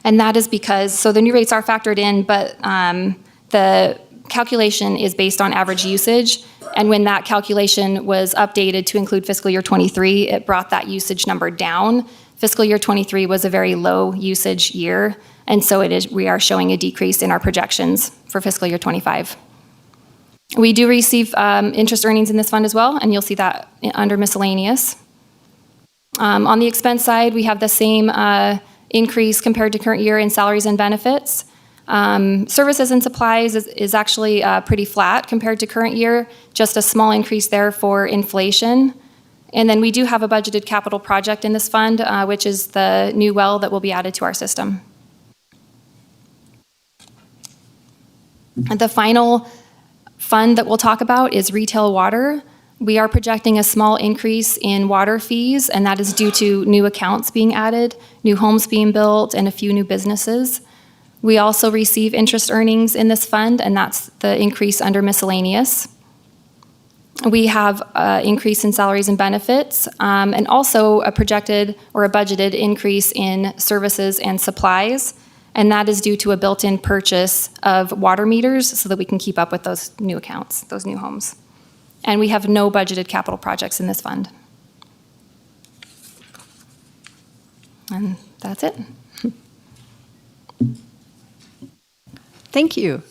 Speaker 9: that is because, so the new rates are factored in, but the calculation is based on average usage. And when that calculation was updated to include fiscal year '23, it brought that usage number down. Fiscal year '23 was a very low usage year. And so we are showing a decrease in our projections for fiscal year '25. We do receive interest earnings in this fund as well, and you'll see that under miscellaneous. On the expense side, we have the same increase compared to current year in salaries and benefits. Services and supplies is actually pretty flat compared to current year, just a small increase there for inflation. And then we do have a budgeted capital project in this fund, which is the new well that will be added to our system. The final fund that we'll talk about is retail water. We are projecting a small increase in water fees, and that is due to new accounts being added, new homes being built, and a few new businesses. We also receive interest earnings in this fund, and that's the increase under miscellaneous. We have an increase in salaries and benefits, and also a projected or a budgeted increase in services and supplies. And that is due to a built-in purchase of water meters so that we can keep up with those new accounts, those new homes. And we have no budgeted capital projects in this fund. And that's it.
Speaker 1: Thank you.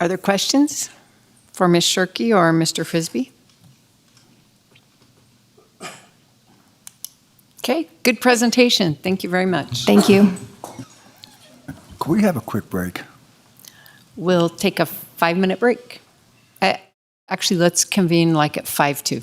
Speaker 1: Are there questions for Ms. Shirkey or Mr. Frisbee? Okay, good presentation. Thank you very much.
Speaker 9: Thank you.
Speaker 10: Could we have a quick break?
Speaker 1: We'll take a 5-minute break. Actually, let's convene like at 5:02.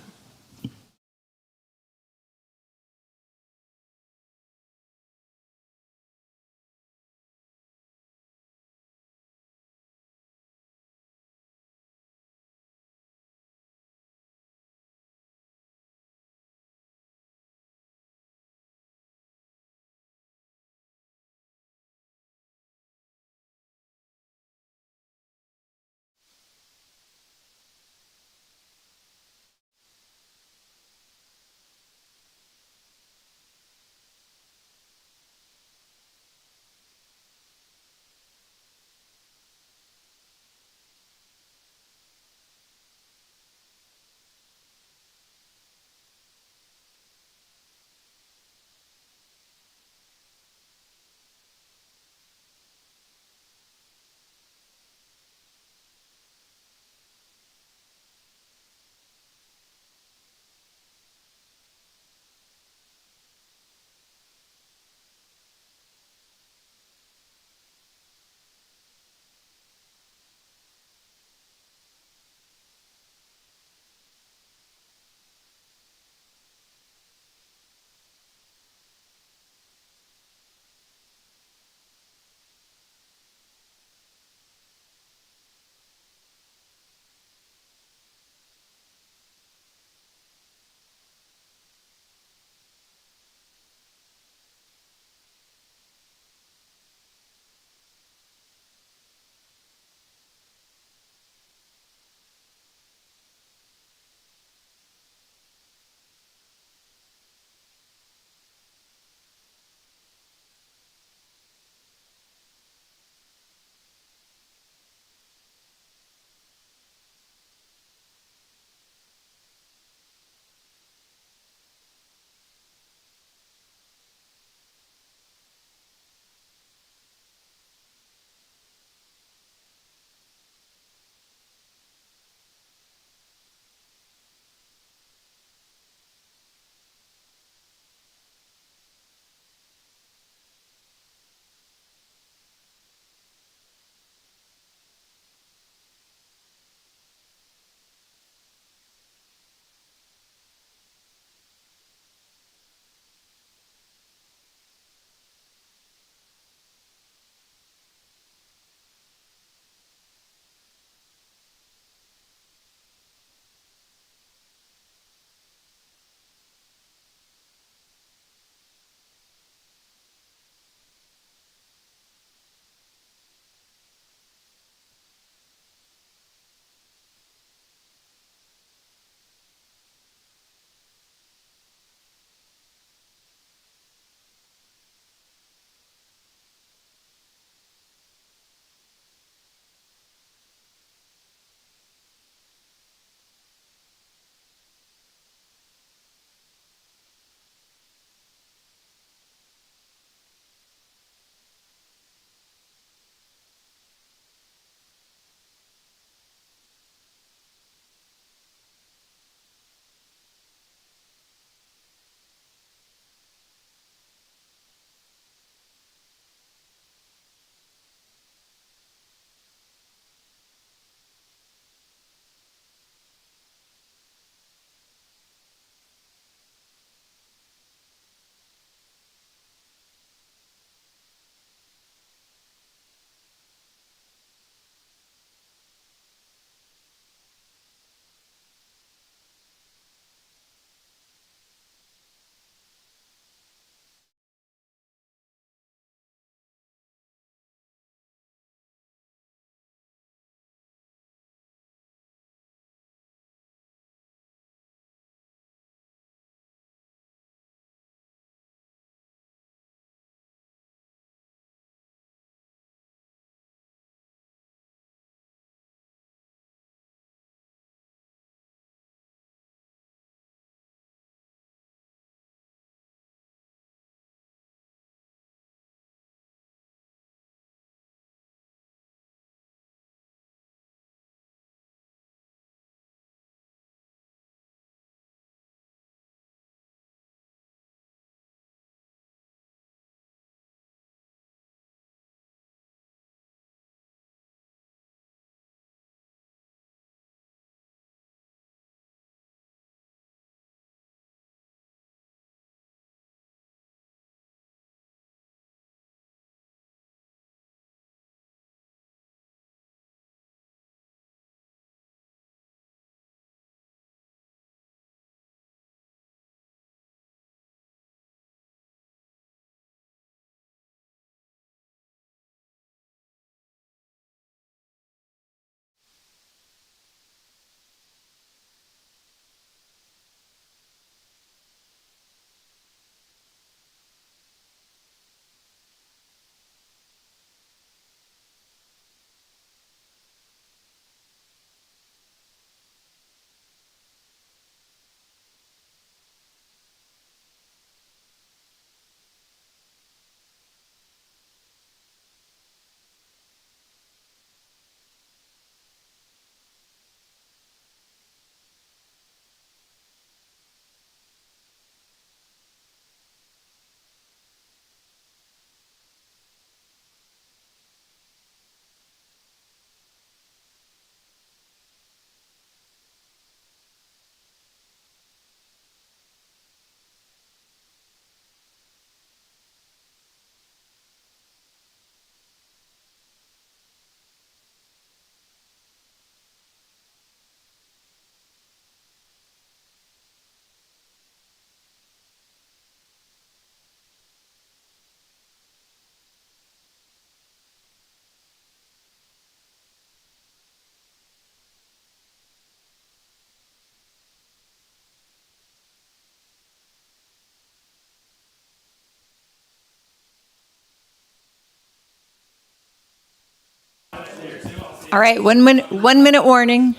Speaker 1: All right, 1 minute warning.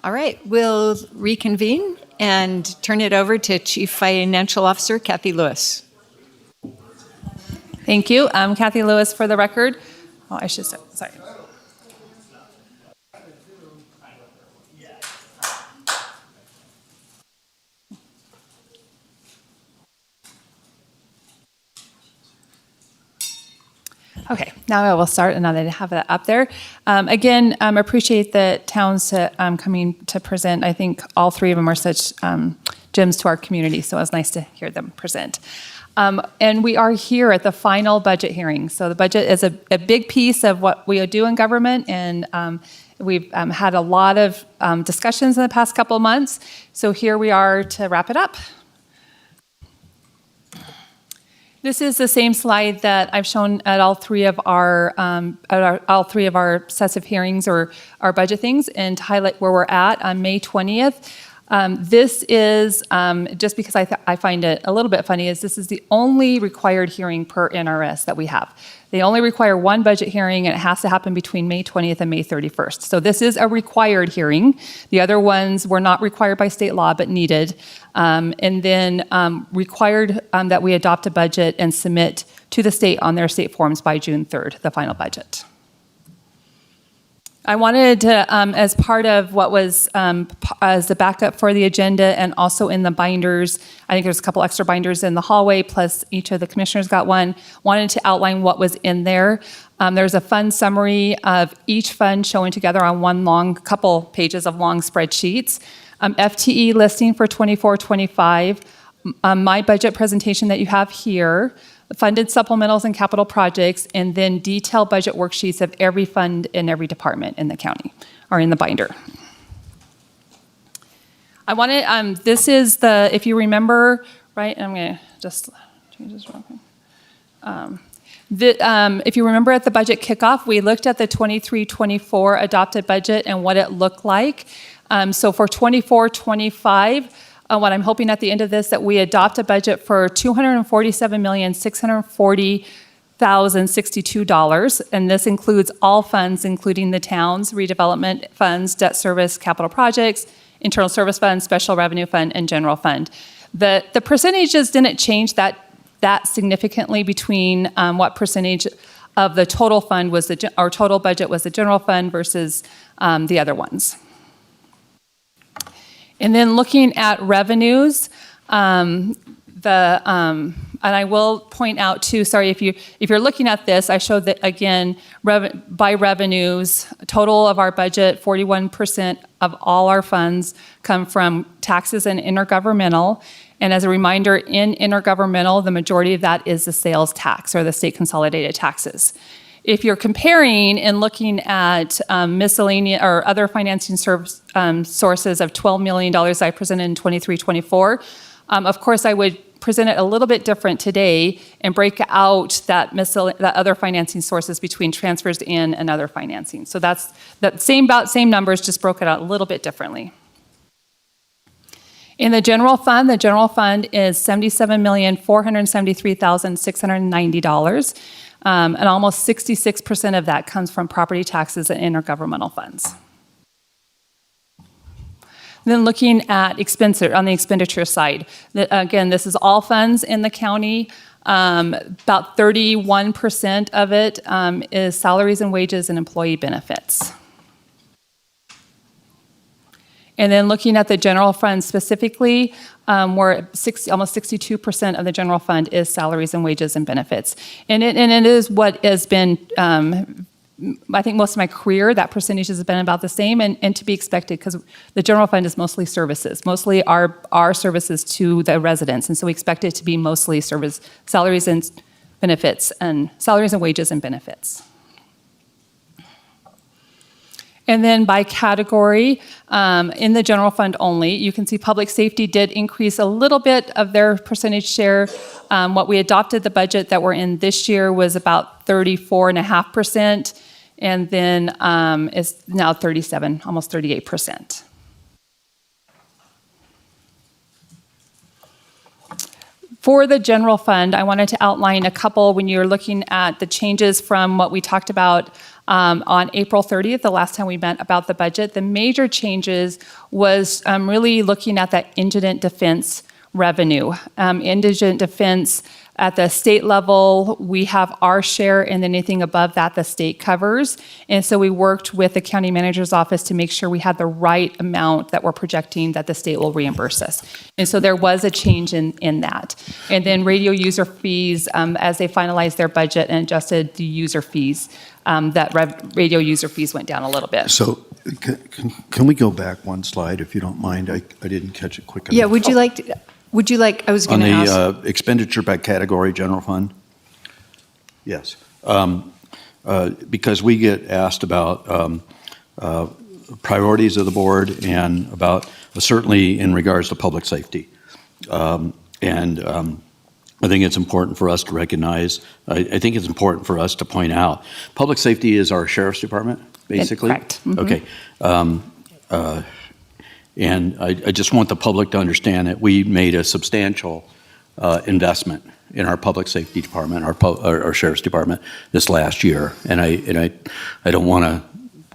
Speaker 1: All right, we'll reconvene and turn it over to Chief Financial Officer Kathy Lewis.
Speaker 5: Thank you. I'm Kathy Lewis for the record. Oh, I should start. Sorry. Okay, now I will start, and now that I have that up there. Again, appreciate the towns coming to present. I think all three of them are such gems to our community, so it was nice to hear them present. And we are here at the final budget hearing. So the budget is a big piece of what we do in government, and we've had a lot of discussions in the past couple of months. So here we are to wrap it up. This is the same slide that I've shown at all three of our sets of hearings or our budget things, and to highlight where we're at on May 20th. This is, just because I find it a little bit funny, is this is the only required hearing per NRS that we have. They only require one budget hearing, and it has to happen between May 20th and May 31st. So this is a required hearing. The other ones were not required by state law, but needed. And then required that we adopt a budget and submit to the state on their state forms by June 3rd, the final budget. I wanted to, as part of what was as the backup for the agenda and also in the binders, I think there's a couple extra binders in the hallway, plus each of the commissioners got one, wanted to outline what was in there. There's a fund summary of each fund showing together on one couple pages of long spreadsheets. FTE listing for 24-25, my budget presentation that you have here, funded supplementals and capital projects, and then detailed budget worksheets of every fund in every department in the county, or in the binder. I wanted, this is the, if you remember, right, I'm gonna just change this real quick. If you remember at the budget kickoff, we looked at the 23-24 adopted budget and what it looked like. So for 24-25, what I'm hoping at the end of this, that we adopt a budget for $247,640,062, and this includes all funds, including the town's redevelopment funds, debt service, capital projects, internal service fund, special revenue fund, and general fund. The percentages didn't change that significantly between what percentage of the total fund was our total budget was the general fund versus the other ones. And then looking at revenues, and I will point out too, sorry, if you're looking at this, I showed that again, by revenues, total of our budget, 41% of all our funds come from taxes and intergovernmental. And as a reminder, in intergovernmental, the majority of that is the sales tax or the state consolidated taxes. If you're comparing and looking at miscellaneous or other financing sources of $12 million I presented in 23-24, of course I would present it a little bit different today and break out that other financing sources between transfers in and other financing. So that's that same numbers, just broke it out a little bit differently. In the general fund is $77,473,690. And almost 66% of that comes from property taxes and intergovernmental funds. Then looking at on the expenditure side, again, this is all funds in the county. About 31% of it is salaries and wages and employee benefits. And then looking at the general fund specifically, where almost 62% of the general fund is salaries and wages and benefits. And it is what has been, I think most of my career, that percentage has been about the same and to be expected because the general fund is mostly services, mostly our services to the residents. And so we expect it to be mostly salaries and benefits and salaries and wages and benefits. And then by category, in the general fund only, you can see public safety did increase a little bit of their percentage share. What we adopted the budget that we're in this year was about 34.5%, and then is now 37, almost 38%. For the general fund, I wanted to outline a couple when you're looking at the changes from what we talked about on April 30th, the last time we met about the budget. The major changes was really looking at that indigent defense revenue. Indigent defense at the state level, we have our share, and then anything above that, the state covers. And so we worked with the county manager's office to make sure we had the right amount that we're projecting that the state will reimburse us. And so there was a change in that. And then radio user fees, as they finalized their budget and adjusted the user fees, radio user fees went down a little bit.
Speaker 4: So can we go back one slide, if you don't mind? I didn't catch it quick enough.
Speaker 1: Yeah, would you like, I was
Speaker 4: On
Speaker 1: going to ask.
Speaker 4: the expenditure by category, general fund? Yes. Because we get asked about priorities of the board and about, certainly in regards to public safety. I think it's important for us to recognize, I think it's important for us to point out, public safety is our sheriff's department, basically?
Speaker 5: Correct. Mhm.
Speaker 4: Okay. And I just want the public to understand that we made a substantial investment in our public safety department, our sheriff's department this last year. And I don't want to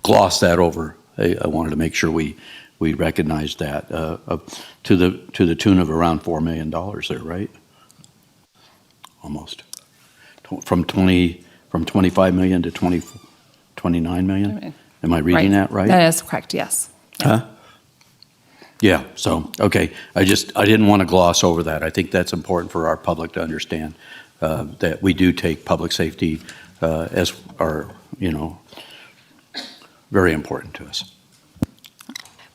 Speaker 4: gloss that over. I wanted to make sure we recognized that to the tune of around $4 million there, right? Almost. From 25 million to 29 million? Am I reading that right?
Speaker 5: That is correct, yes.
Speaker 4: Huh? Yeah, so, okay. I didn't want to gloss over that. I think that's important for our public to understand, that we do take public safety as our, very important to us.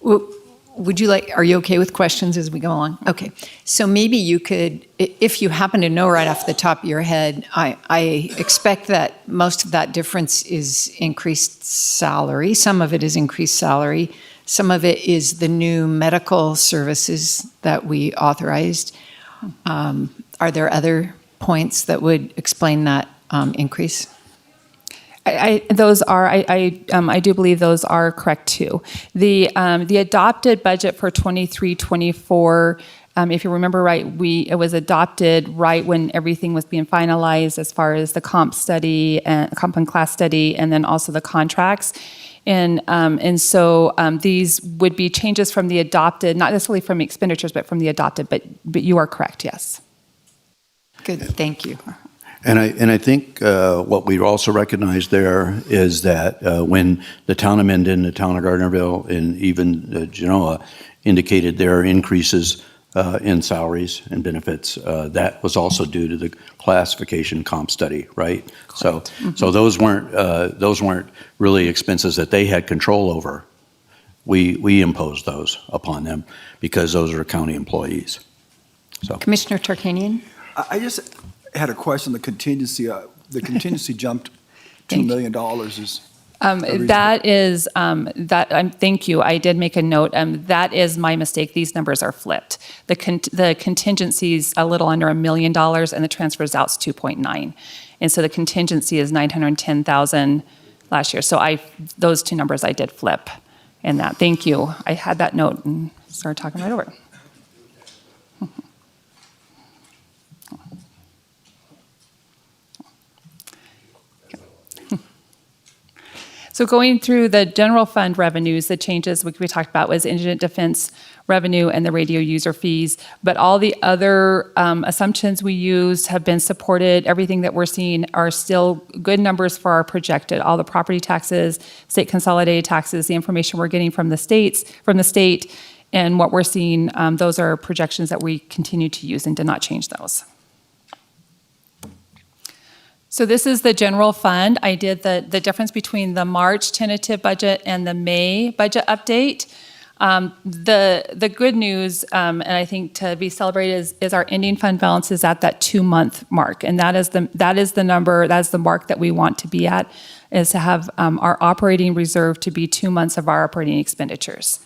Speaker 1: Would you like, are you okay with questions as we go along? Okay. So maybe you could, if you happen to know right off the top of your head, I expect that most of that difference is increased salary. Some of it is increased salary. Some of it is the new medical services that we authorized. Are there other points that would explain that increase?
Speaker 5: I do believe those are correct too. The adopted budget for 23-24, if you remember right, it was adopted right when everything was being finalized as far as the comp study and comp and class study, and then also the contracts. And so these would be changes from the adopted, not necessarily from expenditures, but from the adopted. But you are correct, yes.
Speaker 1: Good, thank you.
Speaker 4: And I think what we also recognize there is that when the town of Minden, the town of Gardnerville, and even Genoa indicated their increases in salaries and benefits, that was also due to the classification comp study, right? So, so those weren't really expenses that they had control over. We imposed those upon them because those are county employees. So,
Speaker 1: Commissioner Tarkanian?
Speaker 10: I just had a question. The contingency jumped $2 million. Is
Speaker 5: That is, thank you, I did make a note, that is my mistake, these numbers are flipped. The contingency's a little under $1 million, and the transfers out's 2.9. And so the contingency is 910,000 last year, so those two numbers I did flip in that, thank you. I had that note and started talking right over it. So going through the general fund revenues, the changes we talked about was indigent defense revenue and the radio user fees, but all the other assumptions we used have been supported. Everything that we're seeing are still good numbers for our projected. All the property taxes, state consolidated taxes, the information we're getting from the state, and what we're seeing, those are projections that we continue to use and did not change those. So this is the general fund. I did the difference between the March tentative budget and the May budget update. The good news, and I think to be celebrated, is our ending fund balance is at that 2-month mark, and that is the number, that is the mark that we want to be at, is to have our operating reserve to be 2 months of our operating expenditures.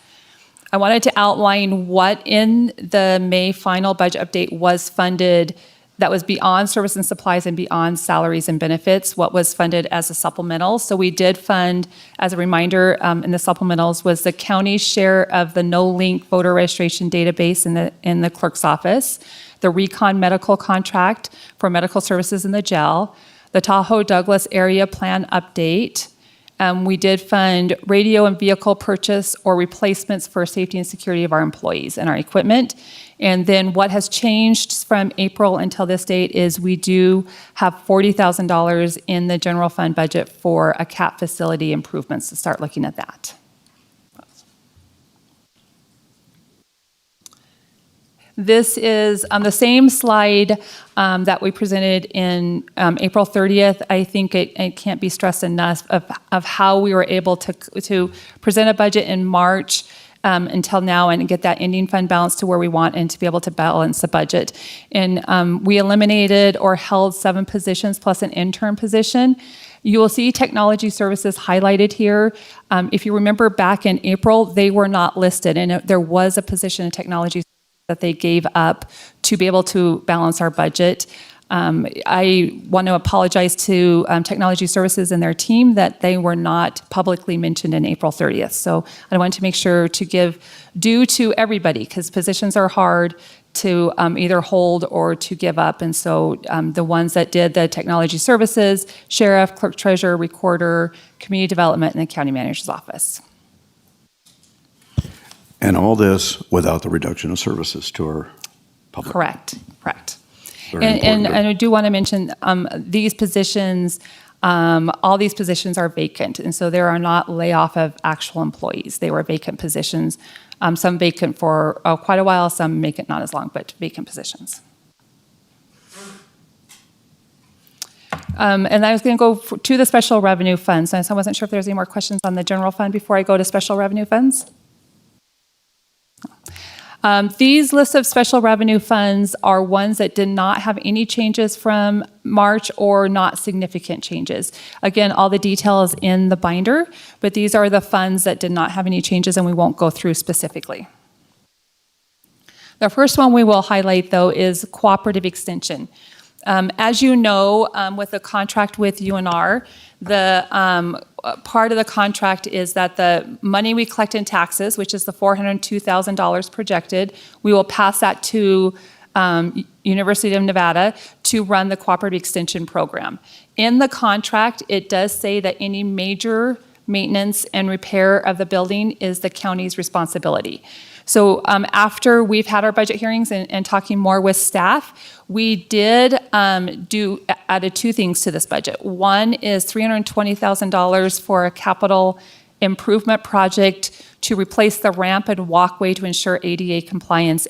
Speaker 5: I wanted to outline what in the May final budget update was funded that was beyond service and supplies and beyond salaries and benefits, what was funded as a supplemental. So we did fund, as a reminder, in the supplementals was the county's share of the no-link voter registration database in the clerk's office, the Recon medical contract for medical services in the jail, the Tahoe Douglas area plan update. We did fund radio and vehicle purchase or replacements for safety and security of our employees and our equipment. And then what has changed from April until this date is we do have $40,000 in the general fund budget for a CAP facility improvements to start looking at that. This is on the same slide that we presented in April 30th. I think it can't be stressed enough of how we were able to present a budget in March until now and get that ending fund balance to where we want and to be able to balance the budget. And we eliminated or held 7 positions plus an intern position. You will see technology services highlighted here. If you remember back in April, they were not listed, and there was a position in technology that they gave up to be able to balance our budget. I want to apologize to Technology Services and their team that they were not publicly mentioned in April 30th. So I want to make sure to give due to everybody, because positions are hard to either hold or to give up. And so the ones that did the Technology Services, Sheriff, Clerk Treasurer, Recorder, Community Development, and the County Manager's Office.
Speaker 4: And all this without the reduction of services to our public.
Speaker 5: Correct.
Speaker 4: Very
Speaker 5: And
Speaker 4: important.
Speaker 5: I do want to mention these positions, all these positions are vacant. And so there are not layoff of actual employees. They were vacant positions, some vacant for quite a while, some vacant not as long, but vacant positions. And I was going to go to the special revenue funds. And so I wasn't sure if there's any more questions on the general fund before I go to special revenue funds. These lists of special revenue funds are ones that did not have any changes from March or not significant changes. Again, all the detail is in the binder, but these are the funds that did not have any changes and we won't go through specifically. The first one we will highlight, though, is cooperative extension. As you know, with the contract with UNR, the part of the contract is that the money we collect in taxes, which is the $402,000 projected, we will pass that to University of Nevada to run the cooperative extension program. In the contract, it does say that any major maintenance and repair of the building is the county's responsibility. So after we've had our budget hearings and talking more with staff, we did added 2 things to this budget. One is $320,000 for a capital improvement project to replace the ramp and walkway to ensure ADA compliance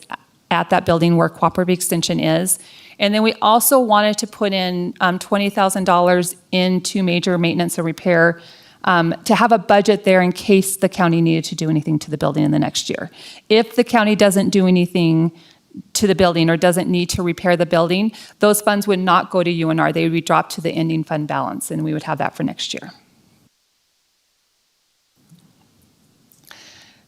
Speaker 5: at that building where cooperative extension is. And then we also wanted to put in $20,000 into major maintenance and repair to have a budget there in case the county needed to do anything to the building in the next year. If the county doesn't do anything to the building or doesn't need to repair the building, those funds would not go to UNR. They would be dropped to the ending fund balance, and we would have that for next year.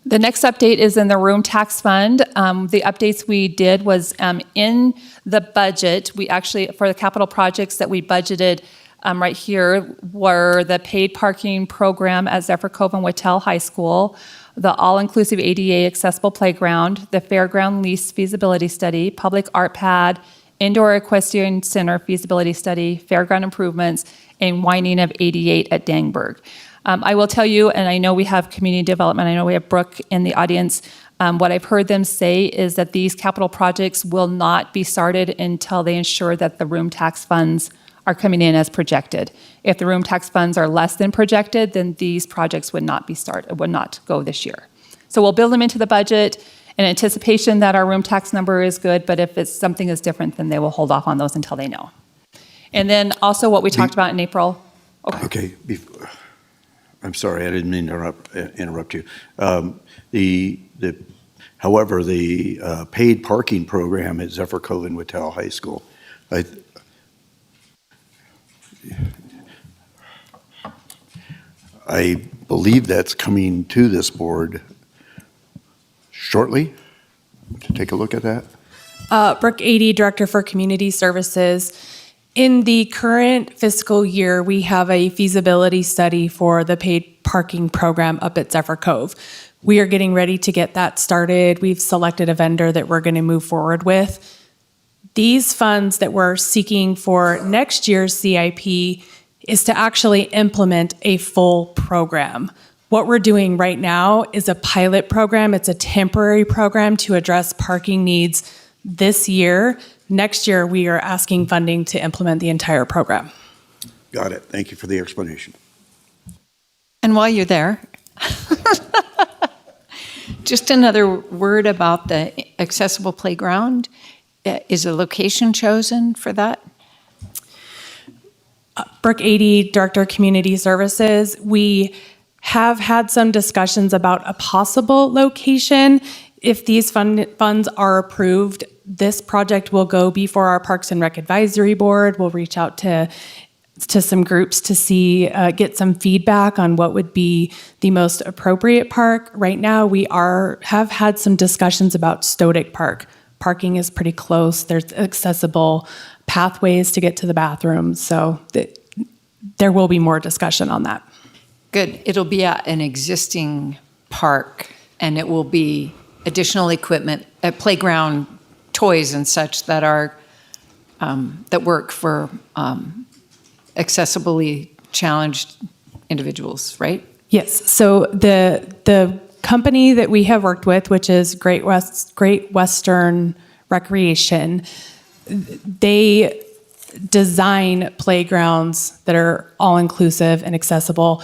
Speaker 5: The next update is in the room tax fund. The updates we did was in the budget, we actually, for the capital projects that we budgeted right here were the paid parking program at Zephyr Cove and Wattell High School, the all-inclusive ADA accessible playground, the fairground lease feasibility study, public art pad, indoor equestrian center feasibility study, fairground improvements, and winding of 88 at Dangberg. I will tell you, and I know we have community development, I know we have Brooke in the audience, what I've heard them say is that these capital projects will not be started until they ensure that the room tax funds are coming in as projected. If the room tax funds are less than projected, then these projects would not be started, would not go this year. So we'll build them into the budget in anticipation that our room tax number is good, but if it's something is different, then they will hold off on those until they know. And then also what we talked about in April.
Speaker 4: Okay, I'm sorry, I didn't mean to interrupt you. However, the paid parking program at Zephyr Cove and Whitell High School, I believe that's coming to this board shortly, to take a look at that.
Speaker 5: Brooke Ady, Director for Community Services. In the current fiscal year, we have a feasibility study for the paid parking program up at Zephyr Cove. We are getting ready to get that started. We've selected a vendor that we're going to move forward with. These funds that we're seeking for next year's CIP is to actually implement a full program. What we're doing right now is a pilot program. It's a temporary program to address parking needs this year. Next year, we are asking funding to implement the entire program.
Speaker 4: Got it. Thank you for the explanation.
Speaker 1: And while you're there, just another word about the accessible playground. Is a location chosen for that?
Speaker 5: Brooke Ady, Director of Community Services. We have had some discussions about a possible location. If these funds are approved, this project will go before our Parks and Rec Advisory Board. We'll reach out to some groups to see, get some feedback on what would be the most appropriate park. Right now, we have had some discussions about Stodic Park. Parking is pretty close. There's accessible pathways to get to the bathrooms, so there will be more discussion on that.
Speaker 1: Good. It'll be at an existing park, and it will be additional equipment, playground toys and such that are that work for accessibly challenged individuals, right?
Speaker 5: Yes. So the company that we have worked with, which is Great Western Recreation, they design playgrounds that are all-inclusive and accessible.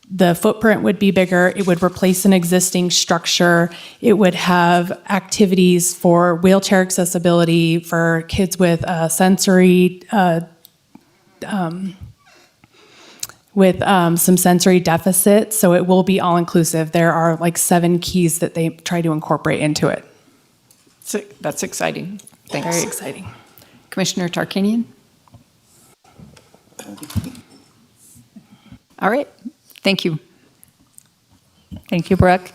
Speaker 5: The footprint would be bigger. It would replace an existing structure. It would have activities for wheelchair accessibility for kids with some sensory deficits. So it will be all-inclusive. There are like 7 keys that they try to incorporate into it.
Speaker 1: So that's exciting. Thanks.
Speaker 5: Very exciting.
Speaker 1: Commissioner Tarkanian? All right. Thank you.
Speaker 5: Thank you, Brooke.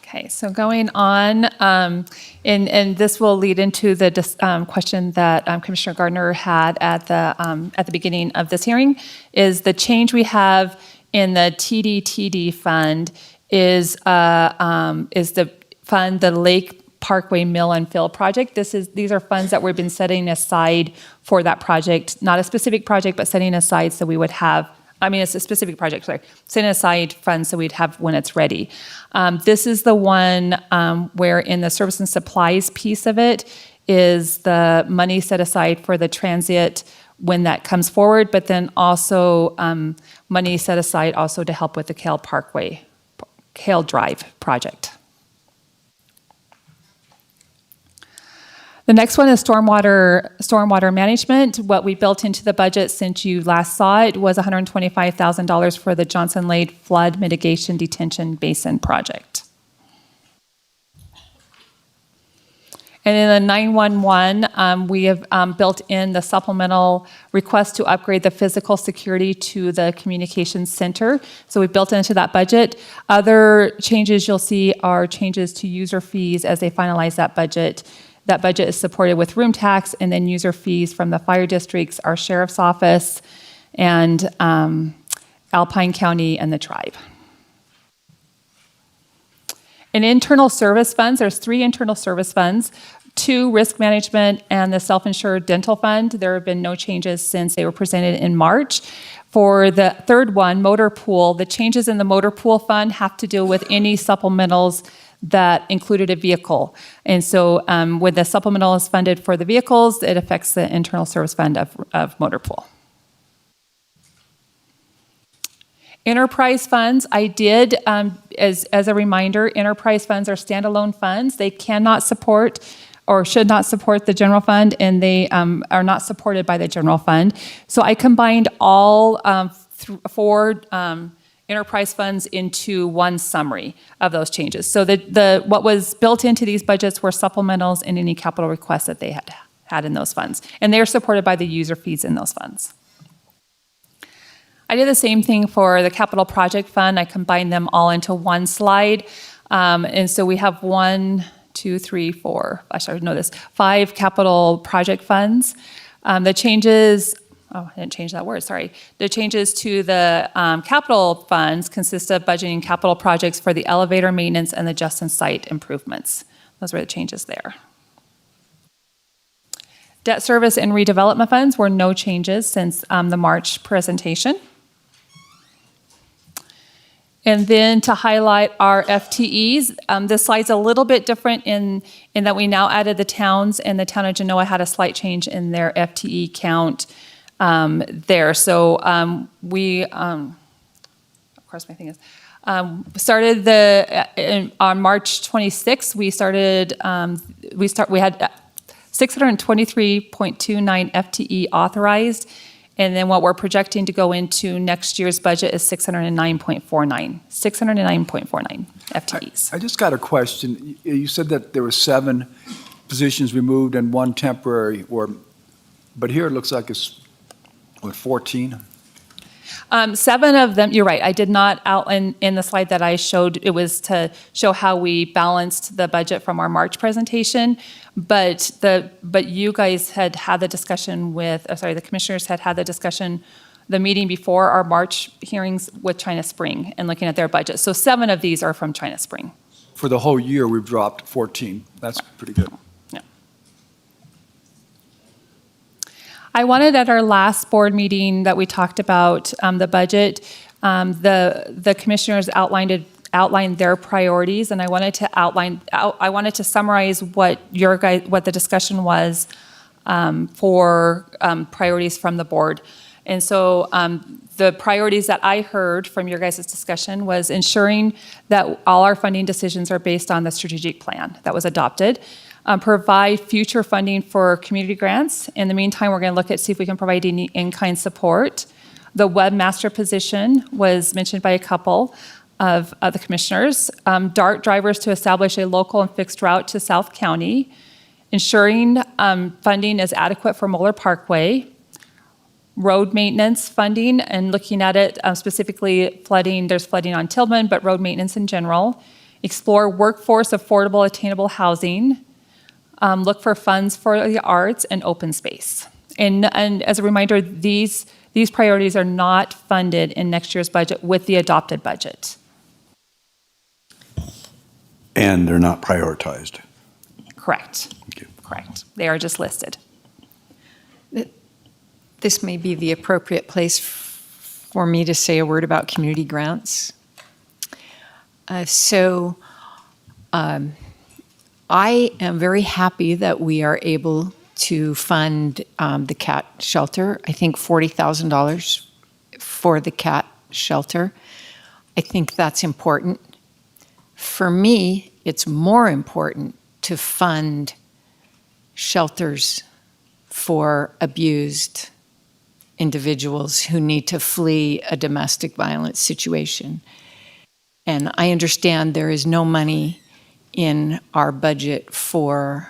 Speaker 5: Okay, so going on, and this will lead into the question that Commissioner Gardner had at the beginning of this hearing, is the change we have in the TDTD fund is the fund, the Lake Parkway Mill and Fill project. These are funds that we've been setting aside for that project, not a specific project, but setting aside so we would have. It's a specific project, sorry. Setting aside funds so we'd have when it's ready. This is the one where in the service and supplies piece of it is the money set aside for the transit when that comes forward, but then also money set aside also to help with the Kale Drive project. The next one is stormwater management. What we built into the budget since you last saw it was $125,000 for the Johnson Lake Flood Mitigation Detention Basin project. And in the 911, we have built in the supplemental request to upgrade the physical security to the communications center. So we built into that budget. Other changes you'll see are changes to user fees as they finalize that budget. That budget is supported with room tax and then user fees from the fire districts, our sheriff's office, and Alpine County and the tribe. In internal service funds, there's 3 internal service funds, 2 risk management and the self-insured dental fund. There have been no changes since they were presented in March. For the third one, motor pool, the changes in the motor pool fund have to deal with any supplementals that included a vehicle. And so when the supplemental is funded for the vehicles, it affects the internal service fund of motor pool. Enterprise funds, I did, as a reminder, enterprise funds are standalone funds. They cannot support or should not support the general fund, and they are not supported by the general fund. So I combined all 4 enterprise funds into one summary of those changes. So what was built into these budgets were supplementals and any capital requests that they had in those funds. And they are supported by the user fees in those funds. I did the same thing for the capital project fund. I combined them all into one slide. And so we have 5 capital project funds. The changes, I didn't change that word, sorry. The changes to the capital funds consist of budgeting capital projects for the elevator maintenance and the Justin site improvements. Those were the changes there. Debt service and redevelopment funds were no changes since the March presentation. And then to highlight our FTEs, this slide's a little bit different in that we now added the towns, and the town of Genoa had a slight change in their FTE count there. So we, of course my thing is, started on March 26th, we had 623.29 FTE authorized. And then what we're projecting to go into next year's budget is 609.49 FTEs.
Speaker 10: I just got a question. You said that there were 7 positions removed and 1 temporary, but here it looks like it's, 14?
Speaker 5: 7 of them, you're right, I did not outline in the slide that I showed, it was to show how we balanced the budget from our March presentation, but you guys had the discussion the commissioners had the discussion, the meeting before our March hearings with China Spring and looking at their budget. So 7 of these are from China Spring.
Speaker 10: For the whole year, we've dropped 14. That's pretty good.
Speaker 5: I wanted at our last board meeting that we talked about the budget, the commissioners outlined their priorities, and I wanted to summarize what the discussion was for priorities from the board. And so the priorities that I heard from your guys' discussion was ensuring that all our funding decisions are based on the strategic plan that was adopted. Provide future funding for community grants. In the meantime, we're going to look at see if we can provide any in-kind support. The webmaster position was mentioned by a couple of the commissioners. DART drivers to establish a local and fixed route to South County. Ensuring funding is adequate for Moeller Parkway. Road maintenance funding and looking at it specifically flooding. There's flooding on Tillman, but road maintenance in general. Explore workforce affordable attainable housing. Look for funds for the arts and open space. And as a reminder, these priorities are not funded in next year's budget with the adopted budget.
Speaker 4: And they're not prioritized.
Speaker 5: Correct.
Speaker 4: Okay.
Speaker 5: Correct. They are just listed.
Speaker 1: This may be the appropriate place for me to say a word about community grants. I am very happy that we are able to fund the cat shelter. I think $40,000 for the cat shelter. I think that's important. For me, it's more important to fund shelters for abused individuals who need to flee a domestic violence situation. And I understand there is no money in our budget for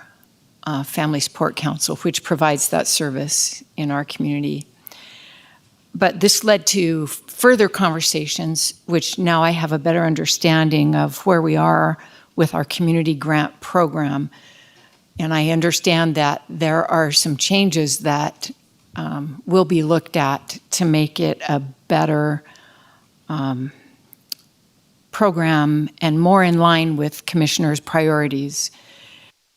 Speaker 1: Family Support Council, which provides that service in our community. But this led to further conversations, which now I have a better understanding of where we are with our community grant program. And I understand that there are some changes that will be looked at to make it a better program and more in line with commissioners' priorities.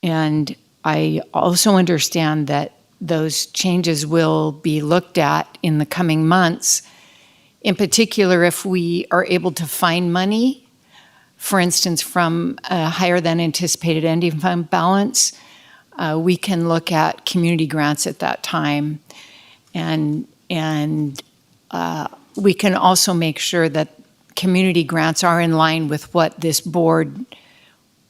Speaker 1: And I also understand that those changes will be looked at in the coming months. In particular, if we are able to find money, for instance, from a higher than anticipated ending fund balance, we can look at community grants at that time. And we can also make sure that community grants are in line with what this board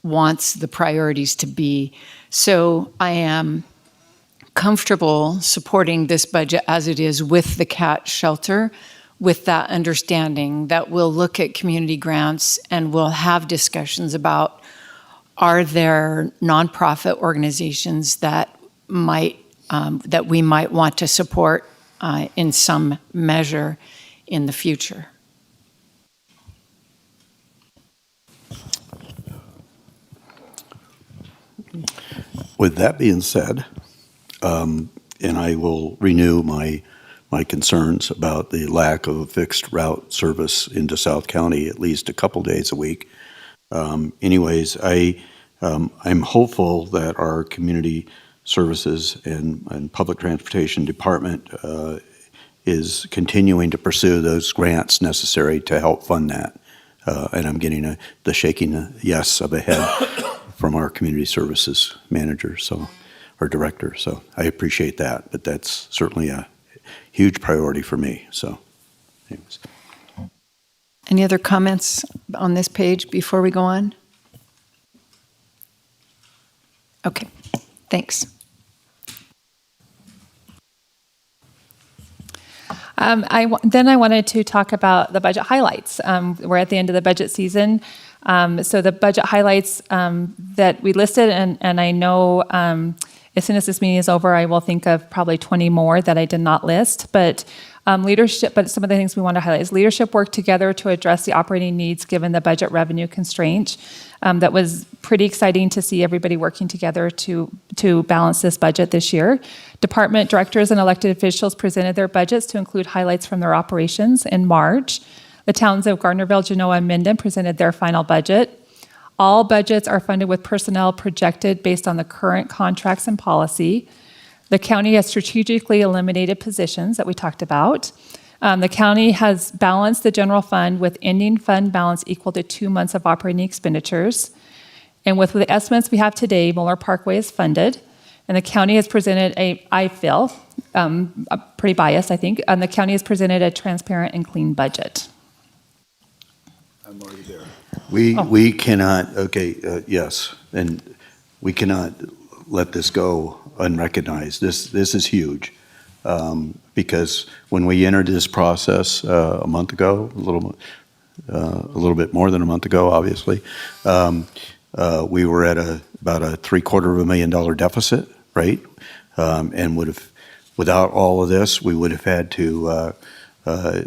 Speaker 1: wants the priorities to be. So I am comfortable supporting this budget as it is with the cat shelter, with that understanding that we'll look at community grants and we'll have discussions about, are there nonprofit organizations that that we might want to support in some measure in the future?
Speaker 4: With that being said, and I will renew my concerns about the lack of a fixed route service into South County at least a couple days a week. Anyways, I'm hopeful that our community services and public transportation department is continuing to pursue those grants necessary to help fund that. And I'm getting the shaking yes of a head from our community services manager, or director. So I appreciate that, but that's certainly a huge priority for me. So, anyways.
Speaker 1: Any other comments on this page before we go on? Okay, thanks.
Speaker 5: Then I wanted to talk about the budget highlights. We're at the end of the budget season. So the budget highlights that we listed, and I know as soon as this meeting is over, I will think of probably 20 more that I did not list. But leadership, but some of the things we want to highlight is leadership worked together to address the operating needs given the budget revenue constraint. That was pretty exciting to see everybody working together to balance this budget this year. Department directors and elected officials presented their budgets to include highlights from their operations in March. The towns of Gardnerville, Genoa, and Minden presented their final budget. All budgets are funded with personnel projected based on the current contracts and policy. The county has strategically eliminated positions that we talked about. The county has balanced the general fund with ending fund balance equal to 2 months of operating expenditures. And with the estimates we have today, Mueller Parkway is funded. And the county has presented I feel, pretty biased, I think, and the county has presented a transparent and clean budget.
Speaker 10: I'm already there.
Speaker 4: We cannot, yes, and we cannot let this go unrecognized. This is huge, because when we entered this process a month ago, a little bit more than a month ago, obviously, we were at about a $750,000 deficit, right? And without all of this, we would have had to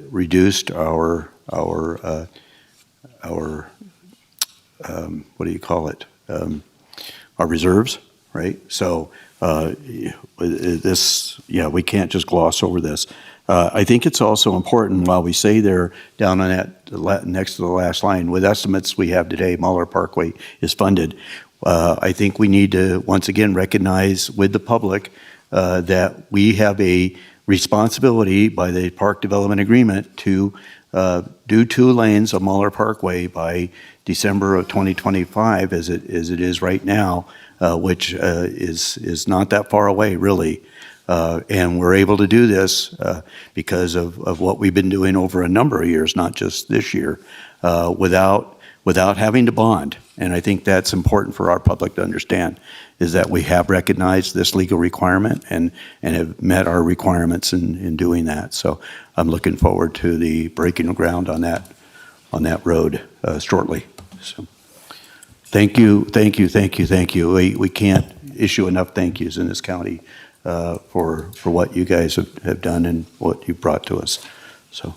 Speaker 4: reduced our what do you call it? Our reserves, right? So we can't just gloss over this. I think it's also important, while we say they're down on that next to the last line, with estimates we have today, Mueller Parkway is funded. I think we need to once again recognize with the public that we have a responsibility by the Park Development Agreement to do 2 lanes of Mueller Parkway by December of 2025, as it is right now, which is not that far away, really. And we're able to do this because of what we've been doing over a number of years, not just this year, without having to bond. And I think that's important for our public to understand, is that we have recognized this legal requirement and have met our requirements in doing that. So I'm looking forward to the breaking of ground on that road shortly. So thank you. We can't issue enough thank yous in this county for what you guys have done and what you brought to us. So.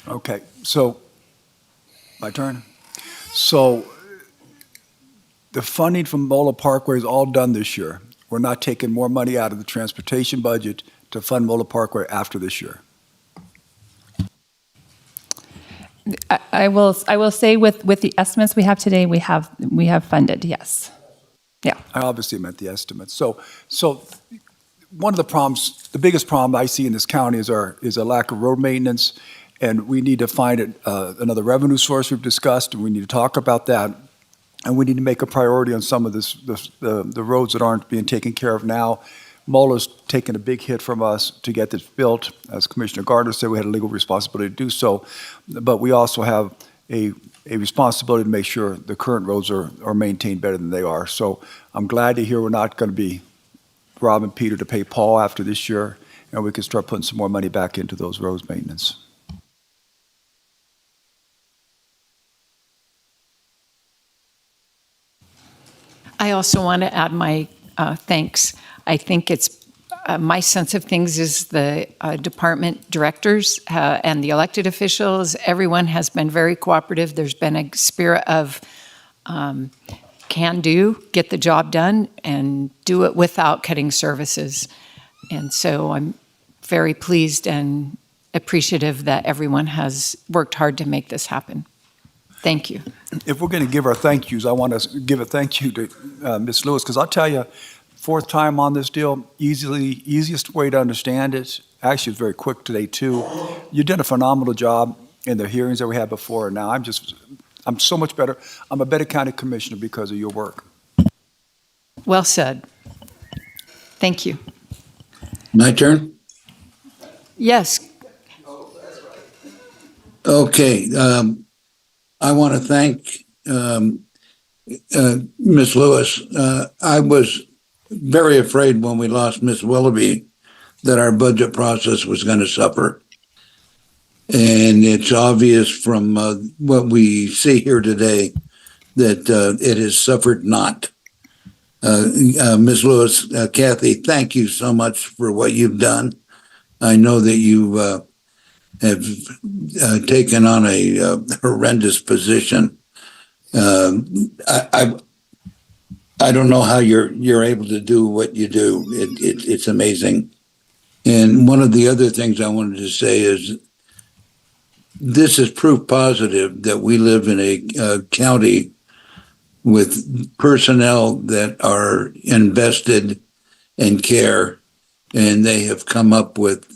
Speaker 10: Okay, so my turn. So the funding from Mueller Parkway is all done this year. We're not taking more money out of the transportation budget to fund Mueller Parkway after this year.
Speaker 5: I will say with the estimates we have today, we have funded, yes. Yeah.
Speaker 10: I obviously meant the estimates. So one of the problems, the biggest problem I see in this county is a lack of road maintenance, and we need to find another revenue source we've discussed, and we need to talk about that. And we need to make a priority on some of the roads that aren't being taken care of now. Mueller's taken a big hit from us to get this built. As Commissioner Gardner said, we had a legal responsibility to do so. But we also have a responsibility to make sure the current roads are maintained better than they are. So I'm glad to hear we're not going to be robbing Peter to pay Paul after this year, and we can start putting some more money back into those roads maintenance.
Speaker 1: I also want to add my thanks. I think it's my sense of things is the department directors and the elected officials, everyone has been very cooperative. There's been a spirit of can do, get the job done, and do it without cutting services. And so I'm very pleased and appreciative that everyone has worked hard to make this happen. Thank you.
Speaker 10: If we're going to give our thank yous, I want to give a thank you to Ms. Lewis, because I'll tell you, fourth time on this deal, easiest way to understand it. Actually, it's very quick today, too. You did a phenomenal job in the hearings that we had before, and now I'm so much better. I'm a better county commissioner because of your work.
Speaker 1: Well said. Thank you.
Speaker 2: My turn?
Speaker 1: Yes,
Speaker 2: Okay, I want to thank Ms. Lewis. I was very afraid when we lost Ms. Willoughby that our budget process was going to suffer. And it's obvious from what we see here today that it has suffered not. Ms. Lewis, Kathy, thank you so much for what you've done. I know that you have taken on a horrendous position. I don't know how you're able to do what you do. It's amazing. And one of the other things I wanted to say is this is proof positive that we live in a county with personnel that are invested and care, and they have come up with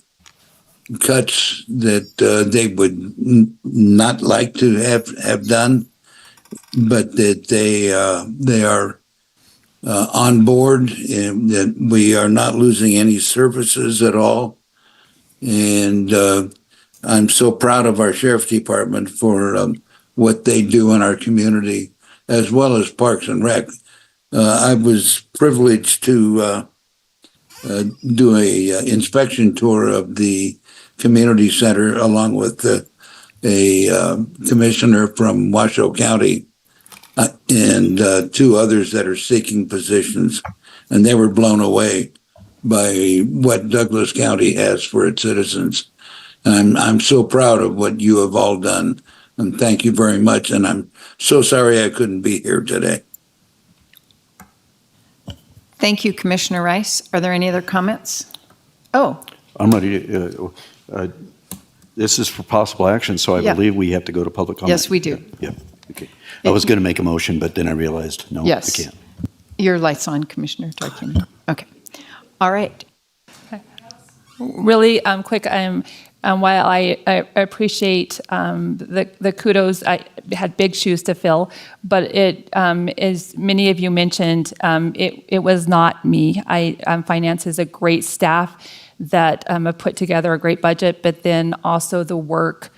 Speaker 2: cuts that they would not like to have done, but that they are on board, and that we are not losing any services at all. And I'm so proud of our sheriff's department for what they do in our community, as well as Parks and Rec. I was privileged to do a inspection tour of the community center along with a commissioner from Washoe County and two others that are seeking positions. And they were blown away by what Douglas County has for its citizens. And I'm so proud of what you have all done. And thank you very much. And I'm so sorry I couldn't be here today.
Speaker 1: thank you, Commissioner Rice. Are there any other comments? Oh,
Speaker 4: I'm ready to, this is for possible action, so I
Speaker 1: Yeah.
Speaker 4: believe we have to go to public comment.
Speaker 1: yes, we do.
Speaker 4: Yeah, okay. I was going to make a motion, but then I realized, no, I
Speaker 1: Yes.
Speaker 4: can't.
Speaker 1: Your light's on, Commissioner Tarquini. Okay. All right.
Speaker 5: Really quick, while I appreciate the kudos, I had big shoes to fill, but it, as many of you mentioned, it was not me. Finance is a great staff that have put together a great budget, but then also the work,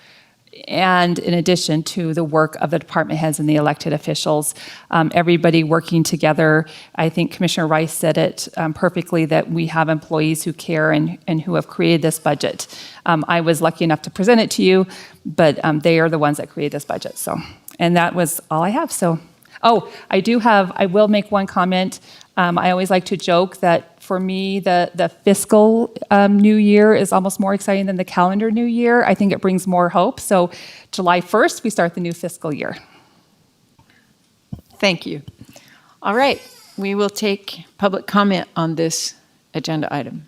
Speaker 5: and in addition to the work of the department heads and the elected officials, everybody working together. I think Commissioner Rice said it perfectly, that we have employees who care and who have created this budget. I was lucky enough to present it to you, but they are the ones that created this budget. So, and that was all I have. So, I will make one comment. I always like to joke that for me, the fiscal new year is almost more exciting than the calendar new year. I think it brings more hope. So July 1st, we start the new fiscal year.
Speaker 1: Thank you. All right. We will take public comment on this agenda item.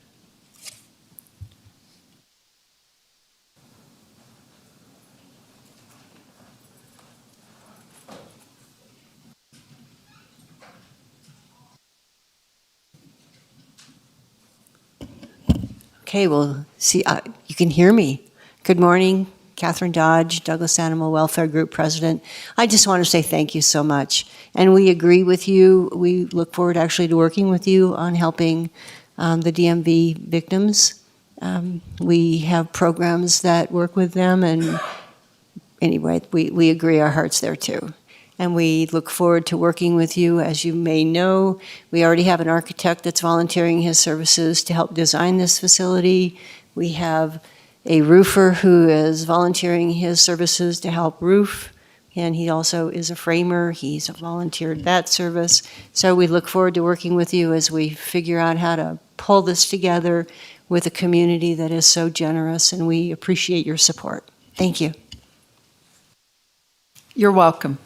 Speaker 11: Okay, well, see, you can hear me. Good morning, Catherine Dodge, Douglas Animal Welfare Group President. I just want to say thank you so much. And we agree with you. We look forward actually to working with you on helping the DMV victims. We have programs that work with them, and anyway, we agree, our heart's there too. And we look forward to working with you. As you may know, we already have an architect that's volunteering his services to help design this facility. We have a roofer who is volunteering his services to help roof and he also is a framer. He's volunteered that service. So we look forward to working with you as we figure out how to pull this together with a community that is so generous, and we appreciate your support. Thank you.
Speaker 1: You're welcome.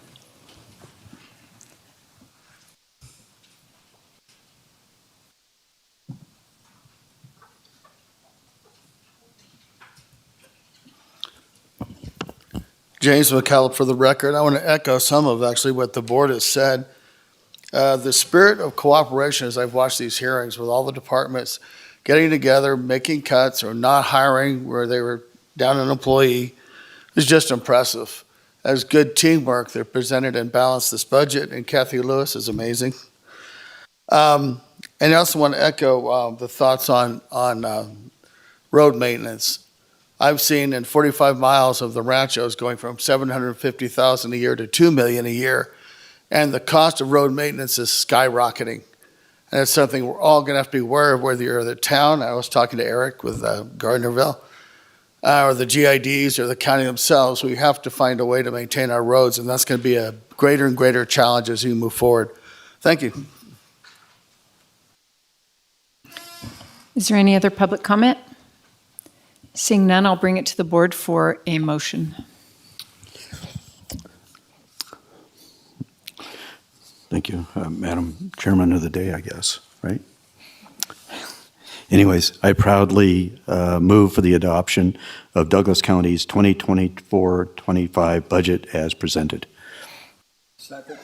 Speaker 12: James McCallum for the record. I want to echo some of actually what the board has said. The spirit of cooperation as I've watched these hearings with all the departments getting together, making cuts or not hiring where they were down an employee is just impressive. As good teamwork, they've presented and balanced this budget, and Kathy Lewis is amazing. And I also want to echo the thoughts on road maintenance. I've seen in 45 miles of the ranchos going from $750,000 a year to $2 million a year, and the cost of road maintenance is skyrocketing. And it's something we're all going to have to be aware of, whether you're the town. I was talking to Eric with Gardnerville, or the GIDs or the county themselves. We have to find a way to maintain our roads, and that's going to be a greater and greater challenge as we move forward. Thank you.
Speaker 1: Is there any other public comment? Seeing none, I'll bring it to the board for a motion.
Speaker 4: Thank you, Madam Chairman of the day, I guess, right? Anyways, I proudly move for the adoption of Douglas County's 2024-25 budget as presented.
Speaker 2: Second.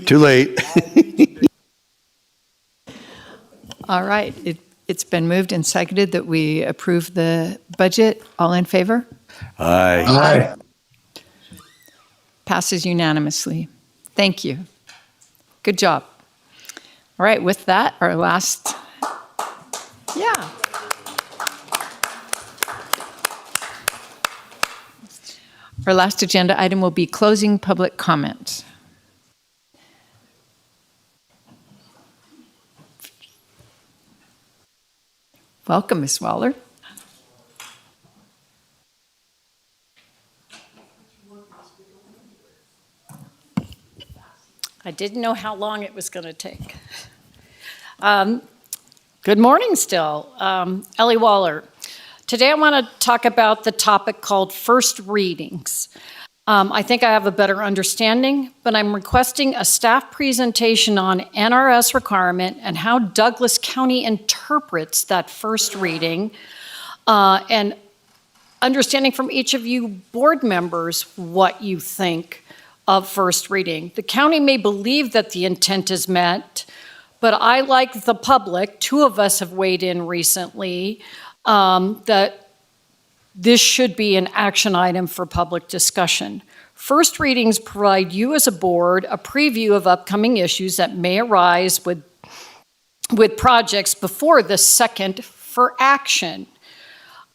Speaker 4: Too late.
Speaker 1: All right, it's been moved and seconded that we approve the budget. All in favor?
Speaker 4: Aye.
Speaker 2: Aye.
Speaker 1: Passes unanimously. Thank you. Good job. All right, with that, our last, Our last agenda item will be closing public comment. Welcome, Ms. Waller.
Speaker 3: I didn't know how long it was going to take. Good morning still. Ellie Waller. Today I want to talk about the topic called first readings. I think I have a better understanding, but I'm requesting a staff presentation on NRS requirement and how Douglas County interprets that first reading, and understanding from each of you board members what you think of first reading. The county may believe that the intent is met, but I, like the public, two of us have weighed in recently, that this should be an action item for public discussion. First readings provide you as a board a preview of upcoming issues that may arise with projects before the second for action.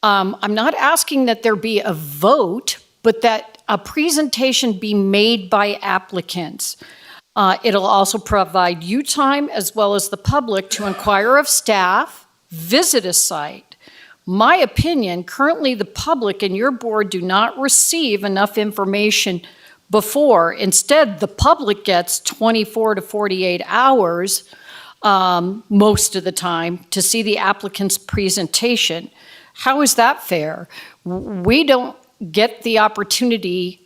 Speaker 3: I'm not asking that there be a vote, but that a presentation be made by applicants. It'll also provide you time, as well as the public, to inquire of staff, visit a site. My opinion, currently the public and your board do not receive enough information before. Instead, the public gets 24 to 48 hours most of the time to see the applicant's presentation. How is that fair? We don't get the opportunity,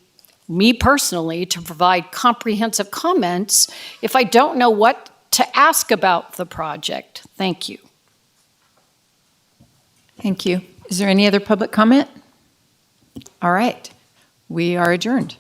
Speaker 3: me personally, to provide comprehensive comments if I don't know what to ask about the project. Thank you.
Speaker 1: Thank you. Is there any other public comment? All right, we are adjourned.